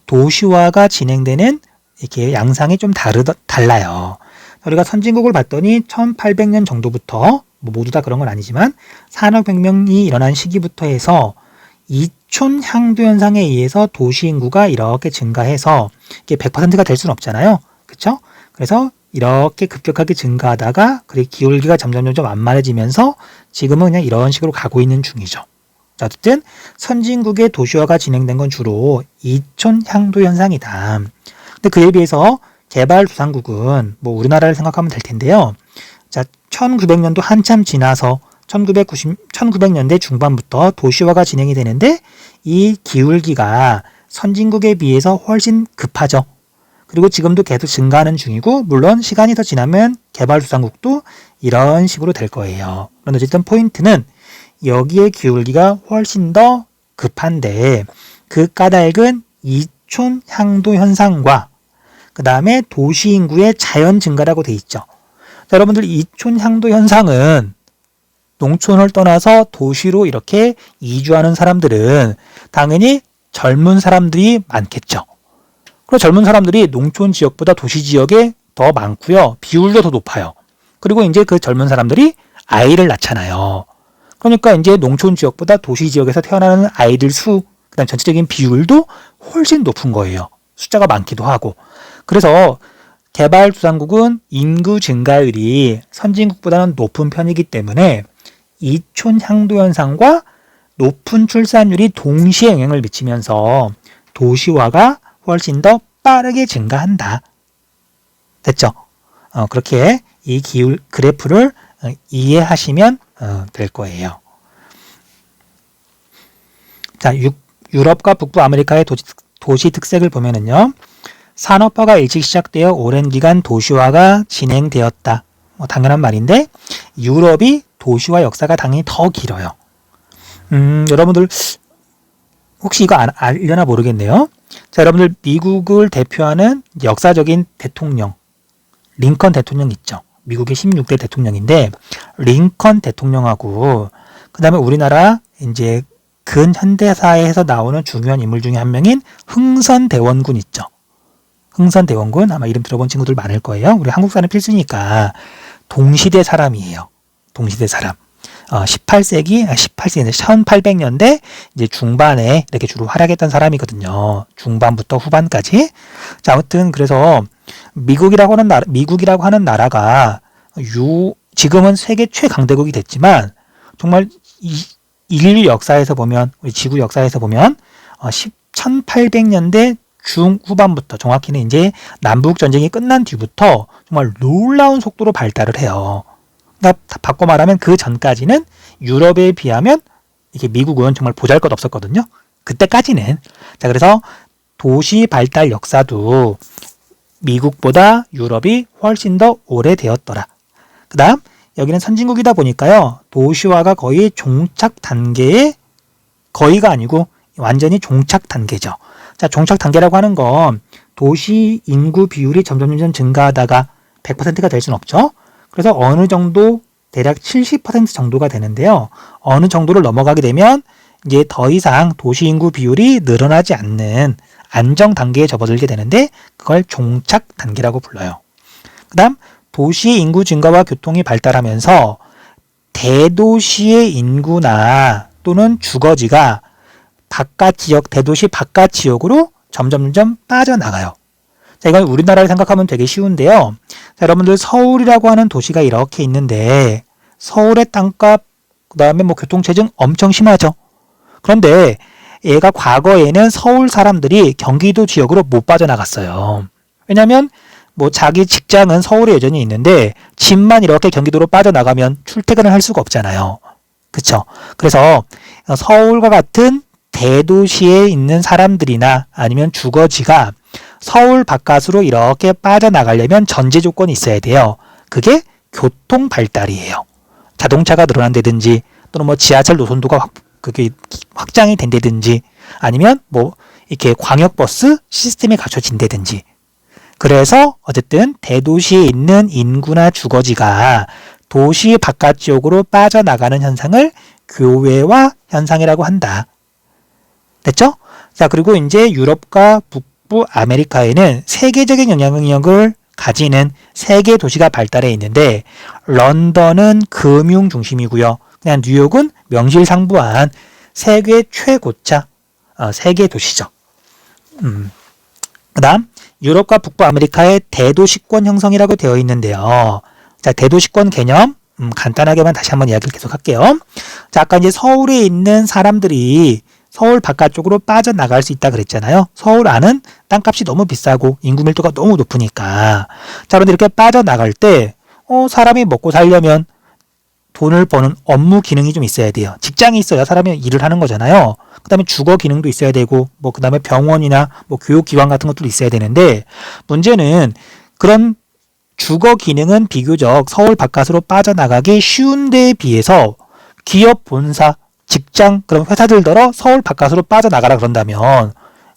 도시화가 진행되는 이렇게 양상이 좀 달라요. 우리가 선진국을 봤더니 1800년 정도부터 모두 다 그런 건 아니지만 산업혁명이 일어난 시기부터 해서 이촌 향도 현상에 의해서 도시 인구가 이렇게 증가해서 이게 100%가 될 수는 없잖아요. 그렇죠? 그래서 이렇게 급격하게 증가하다가 기울기가 점점 완만해지면서 지금은 그냥 이런 식으로 가고 있는 중이죠. 자, 어쨌든 선진국의 도시화가 진행된 건 주로 이촌 향도 현상이다. 근데 그에 비해서 개발도상국은 우리나라를 생각하면 될 텐데요. 자, 1900년도 한참 지나서 1900년대 중반부터 도시화가 진행이 되는데 이 기울기가 선진국에 비해서 훨씬 급하죠. 그리고 지금도 계속 증가하는 중이고, 물론 시간이 더 지나면 개발도상국도 이런 식으로 될 거예요. 그런데 어쨌든 포인트는 여기에 기울기가 훨씬 더 급한데 그 까닭은 이촌 향도 현상과 그 다음에 도시 인구의 자연 증가라고 돼 있죠. 자, 여러분들 이촌 향도 현상은 농촌을 떠나서 도시로 이렇게 이주하는 사람들은 당연히 젊은 사람들이 많겠죠. 그리고 젊은 사람들이 농촌 지역보다 도시 지역에 더 많고요. 비율도 더 높아요. 그리고 이제 그 젊은 사람들이 아이를 낳잖아요. 그러니까 이제 농촌 지역보다 도시 지역에서 태어나는 아이들 수, 그다음 전체적인 비율도 훨씬 높은 거예요. 숫자가 많기도 하고. 그래서 개발도상국은 인구 증가율이 선진국보다는 높은 편이기 때문에 이촌 향도 현상과 높은 출산율이 동시에 영향을 미치면서 도시화가 훨씬 더 빠르게 증가한다. 됐죠? 그렇게 이 그래프를 이해하시면 될 거예요. 자, 유럽과 북부 아메리카의 도시 특색을 보면은요. 산업화가 일찍 시작되어 오랜 기간 도시화가 진행되었다. 당연한 말인데 유럽이 도시화 역사가 당연히 더 길어요. 여러분들 혹시 이거 알려나 모르겠네요. 자, 여러분들 미국을 대표하는 역사적인 대통령 링컨 대통령 있죠. 미국의 16대 대통령인데 링컨 대통령하고 그 다음에 우리나라 이제 근현대사에서 나오는 중요한 인물 중에 한 명인 흥선대원군 있죠. 흥선대원군 아마 이름 들어본 친구들 많을 거예요. 우리 한국 사람 필수니까 동시대 사람이에요. 동시대 사람. 18세기 1800년대 이제 중반에 이렇게 주로 활약했던 사람이거든요. 중반부터 후반까지. 자, 아무튼 그래서 미국이라고 하는 나라가 지금은 세계 최강대국이 됐지만 정말 인류 역사에서 보면 우리 지구 역사에서 보면 1800년대 중후반부터 정확히는 이제 남북 전쟁이 끝난 뒤부터 정말 놀라운 속도로 발달을 해요. 그러니까 바꿔 말하면 그 전까지는 유럽에 비하면 이게 미국은 정말 보잘것 없었거든요. 그때까지는. 자, 그래서 도시 발달 역사도 미국보다 유럽이 훨씬 더 오래되었더라. 그 다음 여기는 선진국이다 보니까요. 도시화가 거의 종착 단계에 거의가 아니고 완전히 종착 단계죠. 자, 종착 단계라고 하는 건 도시 인구 비율이 점점 증가하다가 100%가 될 수는 없죠. 그래서 어느 정도 대략 70% 정도가 되는데요. 어느 정도를 넘어가게 되면 이제 더 이상 도시 인구 비율이 늘어나지 않는 안정 단계에 접어들게 되는데 그걸 종착 단계라고 불러요. 그 다음 도시의 인구 증가와 교통이 발달하면서 대도시의 인구나 또는 주거지가 바깥 지역, 대도시 바깥 지역으로 점점 빠져나가요. 자, 이건 우리나라를 생각하면 되게 쉬운데요. 자, 여러분들 서울이라고 하는 도시가 이렇게 있는데 서울의 땅값, 그 다음에 뭐 교통체증 엄청 심하죠. 그런데 얘가 과거에는 서울 사람들이 경기도 지역으로 못 빠져나갔어요. 왜냐하면 뭐 자기 직장은 서울에 여전히 있는데 집만 이렇게 경기도로 빠져나가면 출퇴근을 할 수가 없잖아요. 그쵸? 그래서 서울과 같은 대도시에 있는 사람들이나 아니면 주거지가 서울 바깥으로 이렇게 빠져나가려면 전제 조건이 있어야 돼요. 그게 교통 발달이에요. 자동차가 늘어난다든지 또는 뭐 지하철 노선도가 그게 확장이 된다든지 아니면 뭐 이렇게 광역버스 시스템이 갖춰진다든지. 그래서 어쨌든 대도시에 있는 인구나 주거지가 도시 바깥 지역으로 빠져나가는 현상을 교외화 현상이라고 한다. 됐죠? 자, 그리고 이제 유럽과 북부 아메리카에는 세계적인 영향력을 가지는 세 개 도시가 발달해 있는데 런던은 금융 중심이고요. 그냥 뉴욕은 명실상부한 세계 최고차 세계 도시죠. 그 다음 유럽과 북부 아메리카의 대도시권 형성이라고 되어 있는데요. 자, 대도시권 개념 간단하게만 다시 한번 이야기를 계속 할게요. 자, 아까 이제 서울에 있는 사람들이 서울 바깥쪽으로 빠져나갈 수 있다 그랬잖아요. 서울 안은 땅값이 너무 비싸고 인구 밀도가 너무 높으니까. 자, 그런데 이렇게 빠져나갈 때 사람이 먹고 살려면 돈을 버는 업무 기능이 좀 있어야 돼요. 직장이 있어야 사람이 일을 하는 거잖아요. 그 다음에 주거 기능도 있어야 되고 뭐 그 다음에 병원이나 뭐 교육기관 같은 것도 있어야 되는데 문제는 그런 주거 기능은 비교적 서울 바깥으로 빠져나가기 쉬운 데에 비해서 기업 본사, 직장, 그런 회사들더러 서울 바깥으로 빠져나가라 그런다면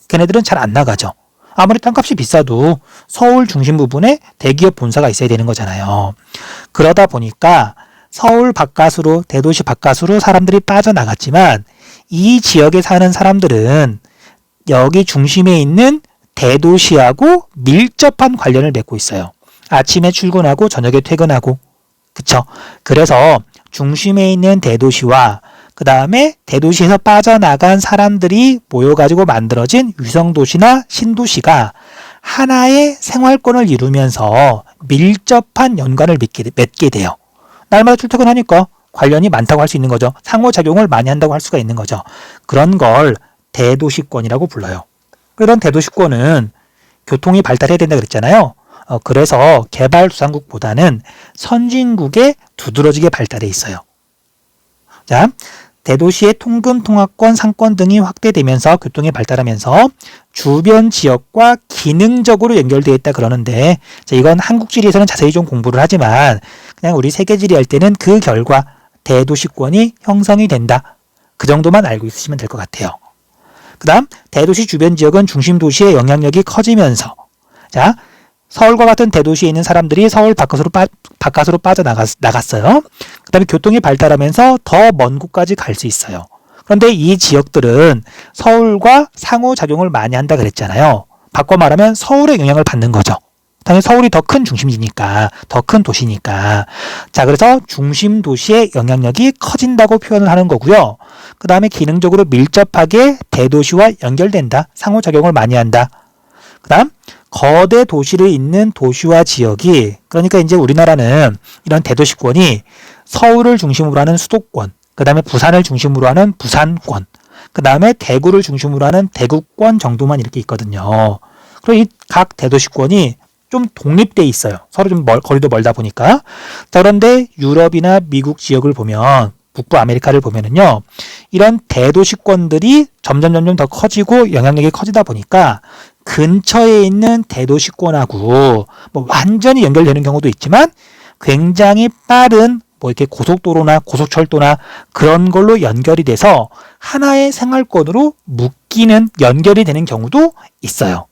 걔네들은 잘 안 나가죠. 아무리 땅값이 비싸도 서울 중심 부분에 대기업 본사가 있어야 되는 거잖아요. 그러다 보니까 서울 바깥으로, 대도시 바깥으로 사람들이 빠져나갔지만 이 지역에 사는 사람들은 여기 중심에 있는 대도시하고 밀접한 관련을 맺고 있어요. 아침에 출근하고 저녁에 퇴근하고. 그쵸? 그래서 중심에 있는 대도시와 그 다음에 대도시에서 빠져나간 사람들이 모여가지고 만들어진 위성도시나 신도시가 하나의 생활권을 이루면서 밀접한 연관을 맺게 돼요. 날마다 출퇴근하니까 관련이 많다고 할 수 있는 거죠. 상호작용을 많이 한다고 할 수가 있는 거죠. 그런 걸 대도시권이라고 불러요. 그런 대도시권은 교통이 발달해야 된다 그랬잖아요. 그래서 개발도상국보다는 선진국에 두드러지게 발달해 있어요. 자, 대도시의 통금, 통화권, 상권 등이 확대되면서 교통이 발달하면서 주변 지역과 기능적으로 연결되어 있다 그러는데 자, 이건 한국지리에서는 자세히 좀 공부를 하지만 그냥 우리 세계지리 할 때는 그 결과 대도시권이 형성이 된다. 그 정도만 알고 있으시면 될 것 같아요. 그 다음 대도시 주변 지역은 중심 도시의 영향력이 커지면서 자, 서울과 같은 대도시에 있는 사람들이 서울 바깥으로 빠져나갔어요. 그 다음에 교통이 발달하면서 더 먼 곳까지 갈 수 있어요. 그런데 이 지역들은 서울과 상호작용을 많이 한다 그랬잖아요. 바꿔 말하면 서울의 영향을 받는 거죠. 당연히 서울이 더 큰 중심지니까, 더 큰 도시니까. 자, 그래서 중심 도시의 영향력이 커진다고 표현을 하는 거고요. 그 다음에 기능적으로 밀접하게 대도시와 연결된다. 상호작용을 많이 한다. 그 다음 거대 도시를 잇는 도시와 지역이 그러니까 이제 우리나라는 이런 대도시권이 서울을 중심으로 하는 수도권, 그 다음에 부산을 중심으로 하는 부산권, 그 다음에 대구를 중심으로 하는 대구권 정도만 이렇게 있거든요. 그리고 이 각 대도시권이 좀 독립돼 있어요. 서로 좀 거리도 멀다 보니까. 자, 그런데 유럽이나 미국 지역을 보면 북부 아메리카를 보면은요, 이런 대도시권들이 점점 더 커지고 영향력이 커지다 보니까 근처에 있는 대도시권하고 뭐 완전히 연결되는 경우도 있지만 굉장히 빠른 뭐 이렇게 고속도로나 고속철도나 그런 걸로 연결이 돼서 하나의 생활권으로 묶이는 연결이 되는 경우도 있어요.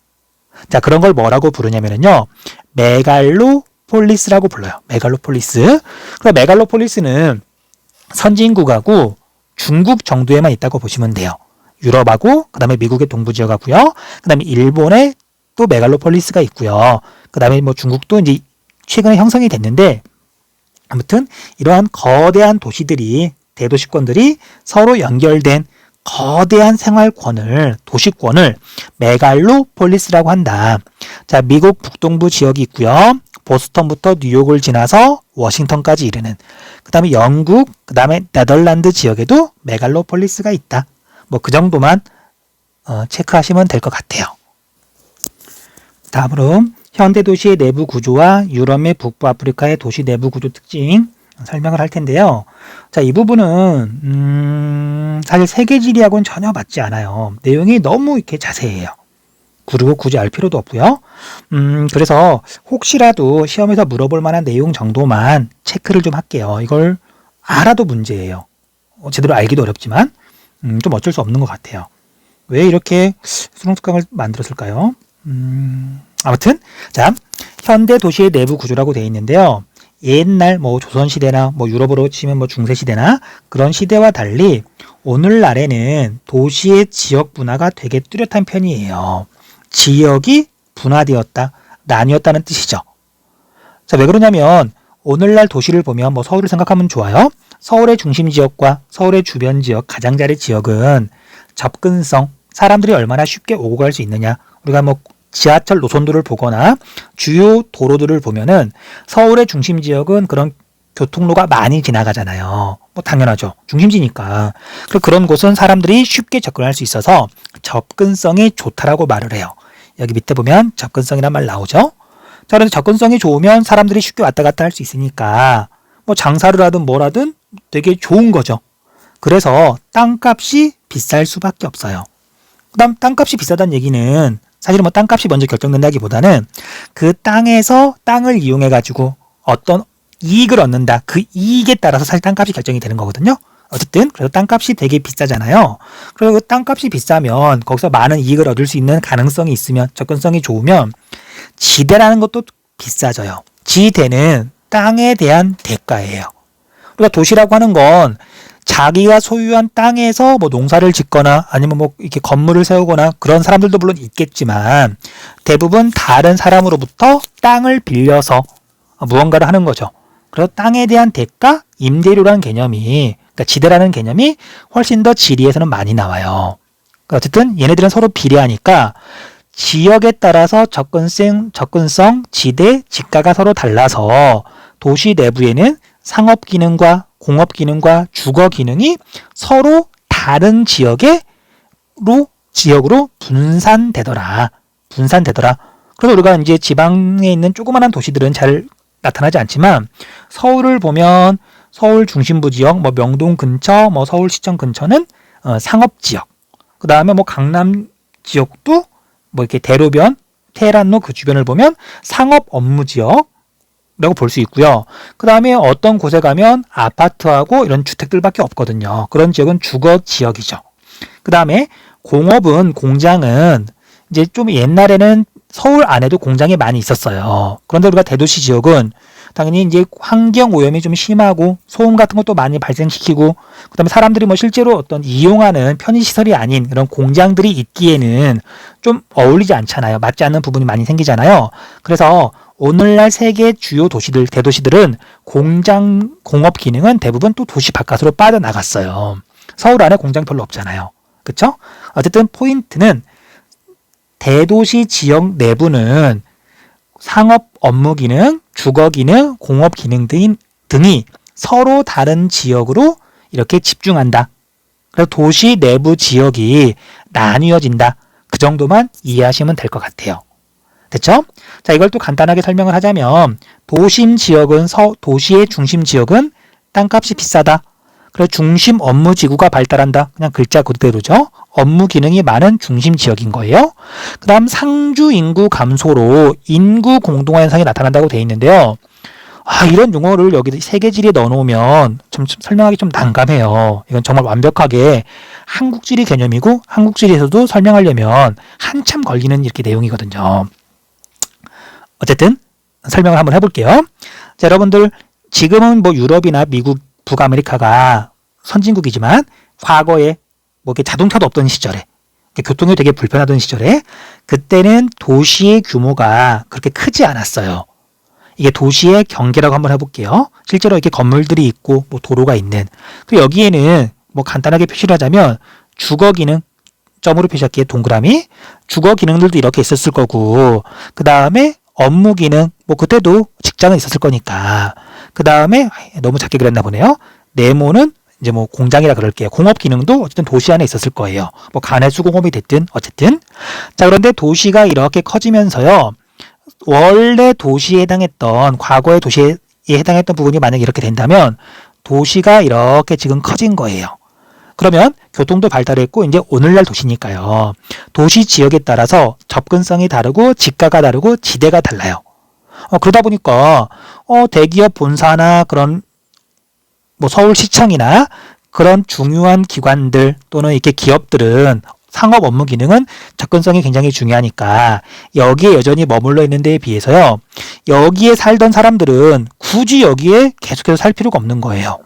자, 그런 걸 뭐라고 부르냐면요. 메갈로폴리스라고 불러요. 메갈로폴리스. 그래서 메갈로폴리스는 선진국하고 중국 정도에만 있다고 보시면 돼요. 유럽하고 그다음에 미국의 동부 지역하고요. 그다음에 일본에 또 메갈로폴리스가 있고요. 그다음에 뭐 중국도 이제 최근에 형성이 됐는데 아무튼 이러한 거대한 도시들이 대도시권들이 서로 연결된 거대한 생활권을 도시권을 메갈로폴리스라고 한다. 자, 미국 북동부 지역이 있고요. 보스턴부터 뉴욕을 지나서 워싱턴까지 이르는 그 다음에 영국, 그 다음에 네덜란드 지역에도 메갈로폴리스가 있다. 뭐 그 정도만 체크하시면 될 것 같아요. 다음으로 현대 도시의 내부 구조와 유럽 및 북부 아프리카의 도시 내부 구조 특징 설명을 할 텐데요. 자, 이 부분은 사실 세계지리하고는 전혀 맞지 않아요. 내용이 너무 이렇게 자세해요. 그리고 굳이 알 필요도 없고요. 그래서 혹시라도 시험에서 물어볼 만한 내용 정도만 체크를 좀 할게요. 이걸 알아도 문제예요. 제대로 알기도 어렵지만 좀 어쩔 수 없는 것 같아요. 왜 이렇게 수능 특강을 만들었을까요? 아무튼 자, 현대 도시의 내부 구조라고 되어 있는데요. 옛날 뭐 조선시대나 뭐 유럽으로 치면 뭐 중세시대나 그런 시대와 달리 오늘날에는 도시의 지역 분화가 되게 뚜렷한 편이에요. 지역이 분화되었다, 나뉘었다는 뜻이죠. 자, 왜 그러냐면 오늘날 도시를 보면 뭐 서울을 생각하면 좋아요. 서울의 중심 지역과 서울의 주변 지역, 가장자리 지역은 접근성, 사람들이 얼마나 쉽게 오고 갈 수 있느냐. 우리가 뭐 지하철 노선도를 보거나 주요 도로들을 보면은 서울의 중심 지역은 그런 교통로가 많이 지나가잖아요. 뭐 당연하죠. 중심지니까. 그런 곳은 사람들이 쉽게 접근할 수 있어서 접근성이 좋다라고 말을 해요. 여기 밑에 보면 접근성이란 말 나오죠. 자, 그래서 접근성이 좋으면 사람들이 쉽게 왔다 갔다 할 수 있으니까 뭐 장사를 하든 뭘 하든 되게 좋은 거죠. 그래서 땅값이 비쌀 수밖에 없어요. 그다음 땅값이 비싸다는 얘기는 사실은 뭐 땅값이 먼저 결정된다기보다는 그 땅에서 땅을 이용해 가지고 어떤 이익을 얻는다. 그 이익에 따라서 사실 땅값이 결정이 되는 거거든요. 어쨌든 그래서 땅값이 되게 비싸잖아요. 그리고 그 땅값이 비싸면 거기서 많은 이익을 얻을 수 있는 가능성이 있으면 접근성이 좋으면 지대라는 것도 비싸져요. 지대는 땅에 대한 대가예요. 우리가 도시라고 하는 건 자기가 소유한 땅에서 뭐 농사를 짓거나 아니면 뭐 이렇게 건물을 세우거나 그런 사람들도 물론 있겠지만 대부분 다른 사람으로부터 땅을 빌려서 무언가를 하는 거죠. 그래서 땅에 대한 대가, 임대료라는 개념이, 그러니까 지대라는 개념이 훨씬 더 지리에서는 많이 나와요. 그러니까 어쨌든 얘네들은 서로 비례하니까 지역에 따라서 접근성, 지대, 지가가 서로 달라서 도시 내부에는 상업 기능과 공업 기능과 주거 기능이 서로 다른 지역으로 분산되더라. 그래서 우리가 이제 지방에 있는 조그마한 도시들은 잘 나타나지 않지만 서울을 보면 서울 중심부 지역, 뭐 명동 근처, 뭐 서울시청 근처는 상업 지역. 그 다음에 뭐 강남 지역도 뭐 이렇게 대로변, 테헤란로 그 주변을 보면 상업 업무 지역. 라고 볼 수 있고요. 그 다음에 어떤 곳에 가면 아파트하고 이런 주택들밖에 없거든요. 그런 지역은 주거 지역이죠. 그 다음에 공장은 이제 좀 옛날에는 서울 안에도 공장이 많이 있었어요. 그런데 우리가 대도시 지역은 당연히 이제 환경 오염이 좀 심하고 소음 같은 것도 많이 발생시키고 그다음에 사람들이 뭐 실제로 어떤 이용하는 편의시설이 아닌 그런 공장들이 있기에는 좀 어울리지 않잖아요. 맞지 않는 부분이 많이 생기잖아요. 그래서 오늘날 세계 주요 도시들, 대도시들은 공업 기능은 대부분 또 도시 바깥으로 빠져나갔어요. 서울 안에 공장 별로 없잖아요. 그쵸? 어쨌든 포인트는 대도시 지역 내부는 상업 업무 기능, 주거 기능, 공업 기능 등이 서로 다른 지역으로 이렇게 집중한다. 그래서 도시 내부 지역이 나뉘어진다. 그 정도만 이해하시면 될 것 같아요. 됐죠? 자, 이걸 또 간단하게 설명을 하자면 도시의 중심 지역은 땅값이 비싸다. 그래서 중심 업무 지구가 발달한다. 그냥 글자 그대로죠. 업무 기능이 많은 중심 지역인 거예요. 그 다음 상주 인구 감소로 인구 공동화 현상이 나타난다고 되어 있는데요. 이런 용어를 여기 세계지리에 넣어놓으면 좀 설명하기 좀 난감해요. 이건 정말 완벽하게 한국지리 개념이고 한국지리에서도 설명하려면 한참 걸리는 이렇게 내용이거든요. 어쨌든 설명을 한번 해볼게요. 자, 여러분들 지금은 뭐 유럽이나 미국, 북아메리카가 선진국이지만 과거에 뭐 이렇게 자동차도 없던 시절에 교통이 되게 불편하던 시절에 그때는 도시의 규모가 그렇게 크지 않았어요. 이게 도시의 경계라고 한번 해볼게요. 실제로 이렇게 건물들이 있고 뭐 도로가 있는. 그리고 여기에는 뭐 간단하게 표시를 하자면 주거 기능 점으로 표시할게요. 동그라미. 주거 기능들도 이렇게 있었을 거고 그 다음에 업무 기능 뭐 그때도 직장은 있었을 거니까 그 다음에 너무 작게 그렸나 보네요. 네모는 이제 뭐 공장이라 그럴게요. 공업 기능도 어쨌든 도시 안에 있었을 거예요. 뭐 간의 수공업이 됐든 어쨌든. 자, 그런데 도시가 이렇게 커지면서요. 원래 도시에 해당했던 과거의 도시에 해당했던 부분이 만약에 이렇게 된다면 도시가 이렇게 지금 커진 거예요. 그러면 교통도 발달했고 이제 오늘날 도시니까요. 도시 지역에 따라서 접근성이 다르고 지가가 다르고 지대가 달라요. 그러다 보니까 대기업 본사나 그런 뭐 서울시청이나 그런 중요한 기관들 또는 이렇게 기업들은 상업 업무 기능은 접근성이 굉장히 중요하니까 여기에 여전히 머물러 있는 데에 비해서요. 여기에 살던 사람들은 굳이 여기에 계속해서 살 필요가 없는 거예요.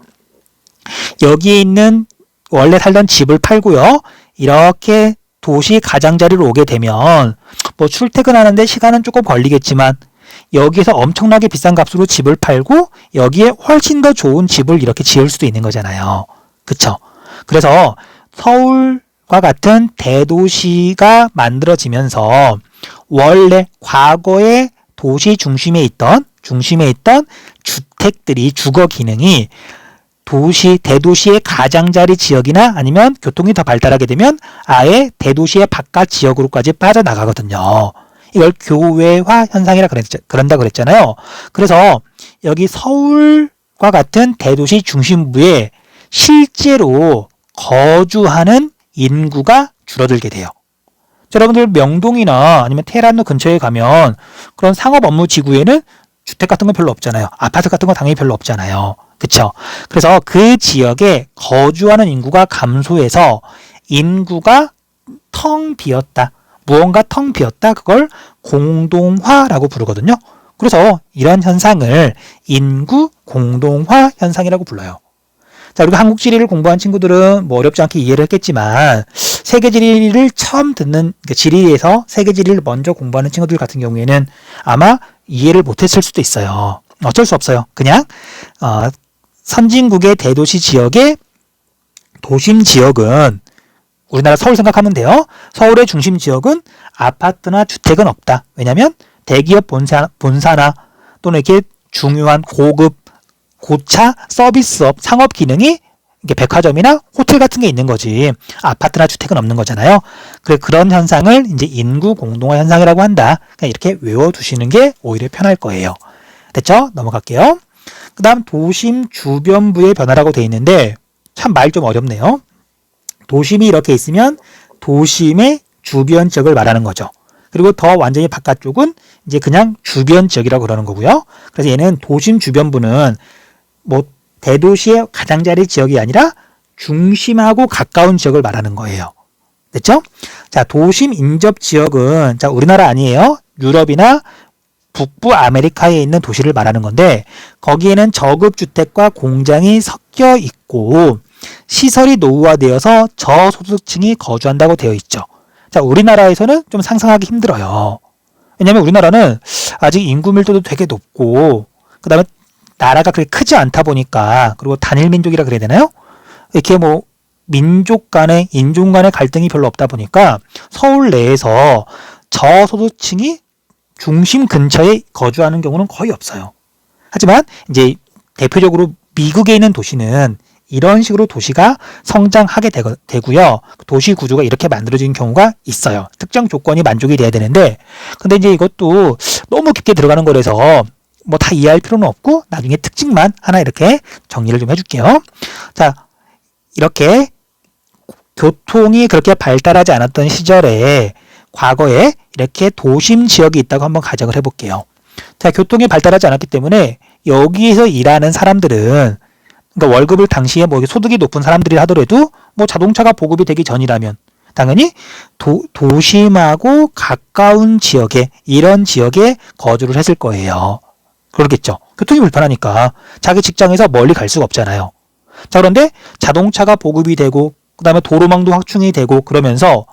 여기에 있는 원래 살던 집을 팔고요. 이렇게 도시 가장자리로 오게 되면 뭐 출퇴근하는데 시간은 조금 걸리겠지만 여기에서 엄청나게 비싼 값으로 집을 팔고 여기에 훨씬 더 좋은 집을 이렇게 지을 수도 있는 거잖아요. 그쵸? 그래서 서울과 같은 대도시가 만들어지면서 원래 과거의 도시 중심에 있던 주택들이 주거 기능이 대도시의 가장자리 지역이나 아니면 교통이 더 발달하게 되면 아예 대도시의 바깥 지역으로까지 빠져나가거든요. 이걸 교외화 현상이라 그런다 그랬잖아요. 그래서 여기 서울과 같은 대도시 중심부에 실제로 거주하는 인구가 줄어들게 돼요. 여러분들 명동이나 아니면 테헤란로 근처에 가면 그런 상업 업무 지구에는 주택 같은 건 별로 없잖아요. 아파트 같은 건 당연히 별로 없잖아요. 그쵸? 그래서 그 지역에 거주하는 인구가 감소해서 인구가 텅 비었다. 무언가 텅 비었다. 그걸 공동화라고 부르거든요. 그래서 이런 현상을 인구 공동화 현상이라고 불러요. 자, 우리가 한국 지리를 공부한 친구들은 뭐 어렵지 않게 이해를 했겠지만 세계 지리를 처음 듣는 지리에서 세계 지리를 먼저 공부하는 친구들 같은 경우에는 아마 이해를 못했을 수도 있어요. 어쩔 수 없어요. 그냥 선진국의 대도시 지역의 도심 지역은 우리나라 서울 생각하면 돼요. 서울의 중심 지역은 아파트나 주택은 없다. 왜냐하면 대기업 본사나 또는 이렇게 중요한 고차 서비스업 상업 기능이 이게 백화점이나 호텔 같은 게 있는 거지. 아파트나 주택은 없는 거잖아요. 그런 현상을 이제 인구 공동화 현상이라고 한다. 그냥 이렇게 외워두시는 게 오히려 편할 거예요. 됐죠? 넘어갈게요. 그 다음 도심 주변부의 변화라고 되어 있는데 참 말 좀 어렵네요. 도심이 이렇게 있으면 도심의 주변 지역을 말하는 거죠. 그리고 더 완전히 바깥쪽은 이제 그냥 주변 지역이라고 그러는 거고요. 그래서 얘는 도심 주변부는 뭐 대도시의 가장자리 지역이 아니라 중심하고 가까운 지역을 말하는 거예요. 됐죠? 자, 도심 인접 지역은 자, 우리나라 아니에요. 유럽이나 북부 아메리카에 있는 도시를 말하는 건데 거기에는 저급주택과 공장이 섞여 있고 시설이 노후화되어서 저소득층이 거주한다고 되어 있죠. 자, 우리나라에서는 좀 상상하기 힘들어요. 왜냐하면 우리나라는 아직 인구 밀도도 되게 높고 그 다음에 나라가 그렇게 크지 않다 보니까 그리고 단일 민족이라 그래야 되나요? 이렇게 뭐 민족 간의 인종 간의 갈등이 별로 없다 보니까 서울 내에서 저소득층이 중심 근처에 거주하는 경우는 거의 없어요. 하지만 이제 대표적으로 미국에 있는 도시는 이런 식으로 도시가 성장하게 되고요. 도시 구조가 이렇게 만들어진 경우가 있어요. 특정 조건이 만족이 돼야 되는데 근데 이제 이것도 너무 깊게 들어가는 거라서 뭐 다 이해할 필요는 없고 나중에 특징만 하나 이렇게 정리를 좀 해줄게요. 자, 이렇게 교통이 그렇게 발달하지 않았던 시절에 과거에 이렇게 도심 지역이 있다고 한번 가정을 해볼게요. 자, 교통이 발달하지 않았기 때문에 여기에서 일하는 사람들은 그러니까 월급을 당시에 뭐 소득이 높은 사람들이 하더라도 뭐 자동차가 보급이 되기 전이라면 당연히 도심하고 가까운 지역에 이런 지역에 거주를 했을 거예요. 그렇겠죠. 교통이 불편하니까 자기 직장에서 멀리 갈 수가 없잖아요. 자, 그런데 자동차가 보급이 되고 그다음에 도로망도 확충이 되고 그러면서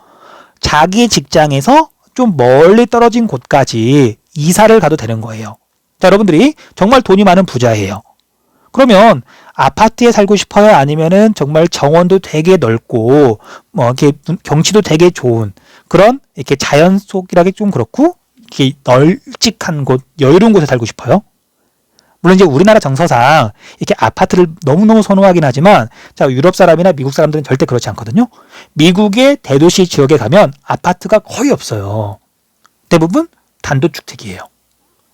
자기 직장에서 좀 멀리 떨어진 곳까지 이사를 가도 되는 거예요. 자, 여러분들이 정말 돈이 많은 부자예요. 그러면 아파트에 살고 싶어요? 아니면은 정말 정원도 되게 넓고 뭐 이렇게 경치도 되게 좋은 그런 이렇게 자연 속이라기 좀 그렇고 이렇게 널찍한 곳, 여유로운 곳에 살고 싶어요? 물론 이제 우리나라 정서상 이렇게 아파트를 너무너무 선호하긴 하지만 자, 유럽 사람이나 미국 사람들은 절대 그렇지 않거든요. 미국의 대도시 지역에 가면 아파트가 거의 없어요. 대부분 단독주택이에요.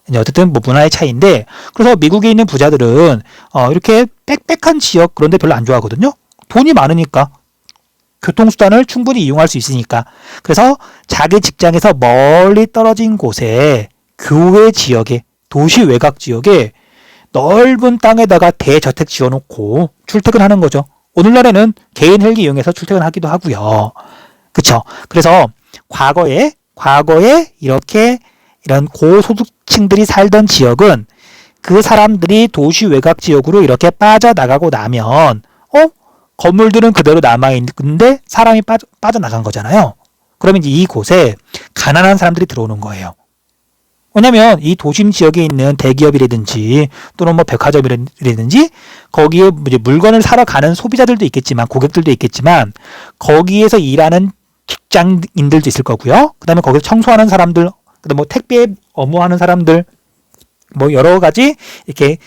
이제 어쨌든 뭐 문화의 차이인데 그래서 미국에 있는 부자들은 이렇게 빽빽한 지역 그런 데 별로 안 좋아하거든요. 돈이 많으니까 교통수단을 충분히 이용할 수 있으니까 그래서 자기 직장에서 멀리 떨어진 곳에 교외 지역에 도시 외곽 지역에 넓은 땅에다가 대저택 지어놓고 출퇴근하는 거죠. 오늘날에는 개인 헬기 이용해서 출퇴근하기도 하고요. 그쵸? 그래서 과거에 이렇게 이런 고소득층들이 살던 지역은 그 사람들이 도시 외곽 지역으로 이렇게 빠져나가고 나면 건물들은 그대로 남아있는데 사람이 빠져나간 거잖아요. 그러면 이제 이곳에 가난한 사람들이 들어오는 거예요. 왜냐면 이 도심 지역에 있는 대기업이라든지 또는 뭐 백화점이라든지 거기에 이제 물건을 사러 가는 소비자들도 있겠지만 고객들도 있겠지만 거기에서 일하는 직장인들도 있을 거고요. 그 다음에 거기서 청소하는 사람들, 그 다음에 뭐 택배 업무하는 사람들, 뭐 여러 가지 이렇게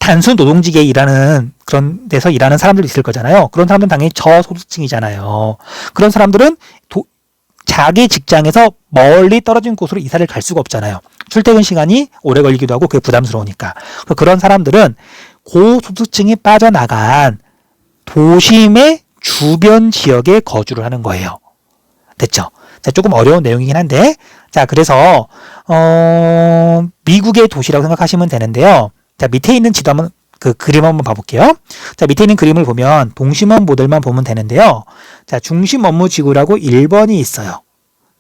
단순 노동직에 일하는 그런 데서 일하는 사람들도 있을 거잖아요. 그런 사람들은 당연히 저소득층이잖아요. 그런 사람들은 자기 직장에서 멀리 떨어진 곳으로 이사를 갈 수가 없잖아요. 출퇴근 시간이 오래 걸리기도 하고 그게 부담스러우니까. 그런 사람들은 고소득층이 빠져나간 도심의 주변 지역에 거주를 하는 거예요. 됐죠? 자, 조금 어려운 내용이긴 한데 자, 그래서 미국의 도시라고 생각하시면 되는데요. 자, 밑에 있는 지도 한번 그 그림 한번 봐볼게요. 자, 밑에 있는 그림을 보면 동심원 모델만 보면 되는데요. 자, 중심 업무 지구라고 1번이 있어요.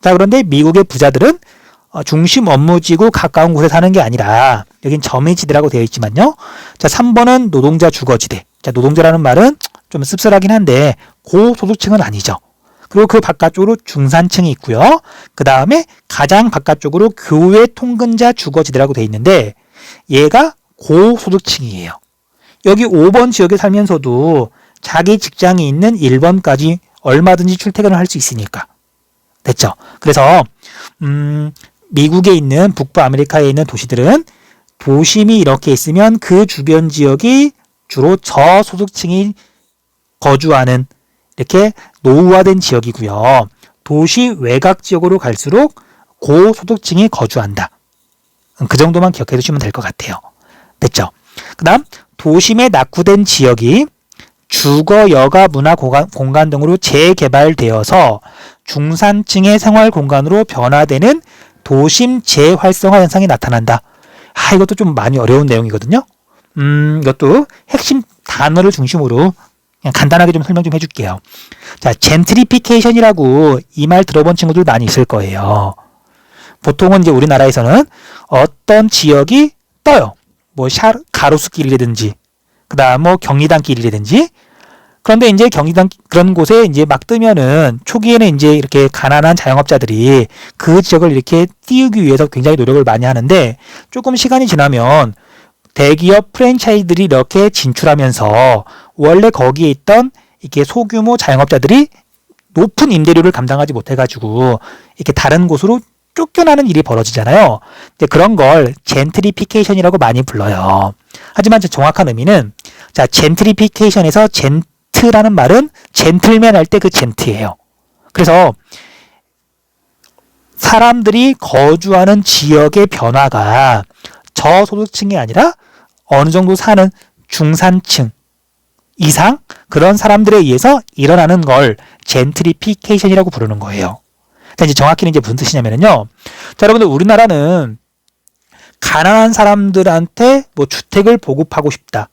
자, 그런데 미국의 부자들은 중심 업무 지구 가까운 곳에 사는 게 아니라 여긴 점의지대라고 되어 있지만요. 자, 3번은 노동자 주거지대. 자, 노동자라는 말은 좀 씁쓸하긴 한데 고소득층은 아니죠. 그리고 그 바깥쪽으로 중산층이 있고요. 그 다음에 가장 바깥쪽으로 교외 통근자 주거지대라고 되어 있는데 얘가 고소득층이에요. 여기 5번 지역에 살면서도 자기 직장이 있는 1번까지 얼마든지 출퇴근을 할 수 있으니까. 됐죠? 그래서 미국에 있는 북부 아메리카에 있는 도시들은 도심이 이렇게 있으면 그 주변 지역이 주로 저소득층이 거주하는 이렇게 노후화된 지역이고요. 도시 외곽 지역으로 갈수록 고소득층이 거주한다. 그 정도만 기억해 두시면 될 것 같아요. 됐죠? 그 다음 도심에 낙후된 지역이 주거, 여가, 문화 공간 등으로 재개발되어서 중산층의 생활 공간으로 변화되는 도심 재활성화 현상이 나타난다. 이것도 좀 많이 어려운 내용이거든요. 이것도 핵심 단어를 중심으로 그냥 간단하게 좀 설명 좀 해줄게요. 자, 젠트리피케이션이라고 이 말 들어본 친구들 많이 있을 거예요. 보통은 이제 우리나라에서는 어떤 지역이 떠요. 뭐 가로수길이라든지, 그 다음 뭐 경리단길이라든지. 그런데 이제 경리단 그런 곳에 이제 막 뜨면은 초기에는 이제 이렇게 가난한 자영업자들이 그 지역을 이렇게 띄우기 위해서 굉장히 노력을 많이 하는데 조금 시간이 지나면 대기업 프랜차이즈들이 이렇게 진출하면서 원래 거기에 있던 이렇게 소규모 자영업자들이 높은 임대료를 감당하지 못해가지고 이렇게 다른 곳으로 쫓겨나는 일이 벌어지잖아요. 근데 그런 걸 젠트리피케이션이라고 많이 불러요. 하지만 정확한 의미는 자, 젠트리피케이션에서 젠트라는 말은 젠틀맨 할 때 그 젠트예요. 그래서 사람들이 거주하는 지역의 변화가 저소득층이 아니라 어느 정도 사는 중산층 이상 그런 사람들에 의해서 일어나는 걸 젠트리피케이션이라고 부르는 거예요. 자, 이제 정확히는 이제 무슨 뜻이냐면요. 자, 여러분들 우리나라는 가난한 사람들한테 뭐 주택을 보급하고 싶다.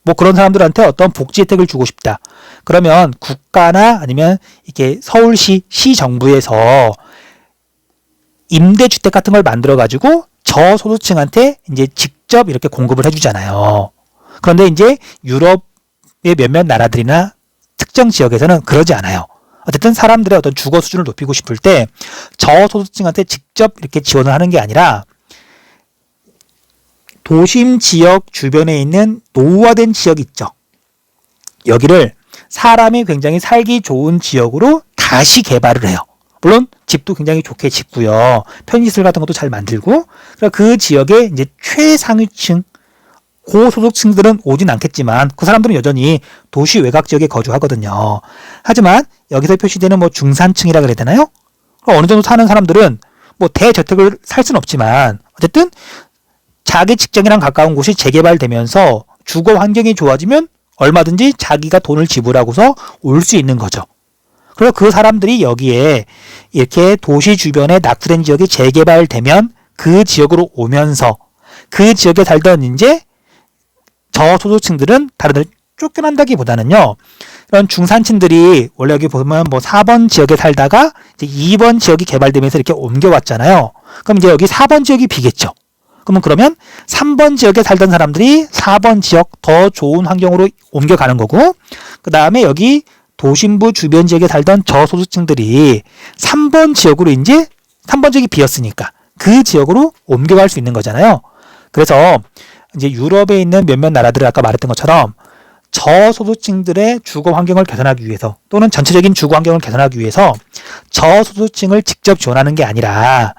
뭐 그런 사람들한테 어떤 복지 혜택을 주고 싶다. 그러면 국가나 아니면 이렇게 서울시, 시정부에서 임대주택 같은 걸 만들어가지고 저소득층한테 이제 직접 이렇게 공급을 해주잖아요. 그런데 이제 유럽의 몇몇 나라들이나 특정 지역에서는 그러지 않아요. 어쨌든 사람들의 어떤 주거 수준을 높이고 싶을 때 저소득층한테 직접 이렇게 지원을 하는 게 아니라 도심 지역 주변에 있는 노후화된 지역 있죠. 여기를 사람이 굉장히 살기 좋은 지역으로 다시 개발을 해요. 물론 집도 굉장히 좋게 짓고요. 편의시설 같은 것도 잘 만들고 그 지역에 이제 최상위층 고소득층들은 오진 않겠지만 그 사람들은 여전히 도시 외곽 지역에 거주하거든요. 하지만 여기서 표시되는 뭐 중산층이라 그래야 되나요? 어느 정도 사는 사람들은 뭐 대저택을 살 수는 없지만 어쨌든 자기 직장이랑 가까운 곳이 재개발되면서 주거 환경이 좋아지면 얼마든지 자기가 돈을 지불하고서 올 수 있는 거죠. 그래서 그 사람들이 여기에 이렇게 도시 주변에 낙후된 지역이 재개발되면 그 지역으로 오면서 그 지역에 살던 이제 저소득층들은 다른 데 쫓겨난다기보다는요. 이런 중산층들이 원래 여기 보면 뭐 4번 지역에 살다가 이제 2번 지역이 개발되면서 이렇게 옮겨왔잖아요. 그럼 이제 여기 4번 지역이 비겠죠. 그러면 3번 지역에 살던 사람들이 4번 지역 더 좋은 환경으로 옮겨가는 거고 그 다음에 여기 도심부 주변 지역에 살던 저소득층들이 3번 지역으로 이제 3번 지역이 비었으니까 그 지역으로 옮겨갈 수 있는 거잖아요. 그래서 이제 유럽에 있는 몇몇 나라들을 아까 말했던 것처럼 저소득층들의 주거 환경을 개선하기 위해서 또는 전체적인 주거 환경을 개선하기 위해서 저소득층을 직접 지원하는 게 아니라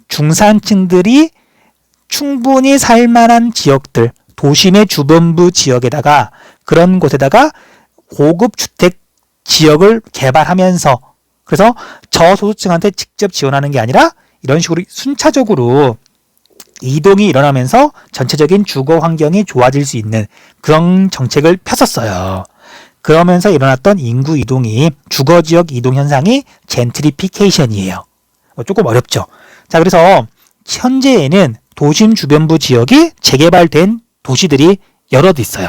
중산층들이 충분히 살만한 지역들, 도심의 주변부 지역에다가 그런 곳에다가 고급 주택 지역을 개발하면서 그래서 저소득층한테 직접 지원하는 게 아니라 이런 식으로 순차적으로 이동이 일어나면서 전체적인 주거 환경이 좋아질 수 있는 그런 정책을 폈었어요. 그러면서 일어났던 인구 이동이 주거지역 이동 현상이 젠트리피케이션이에요. 조금 어렵죠. 자, 그래서 현재에는 도심 주변부 지역이 재개발된 도시들이 여럿 있어요.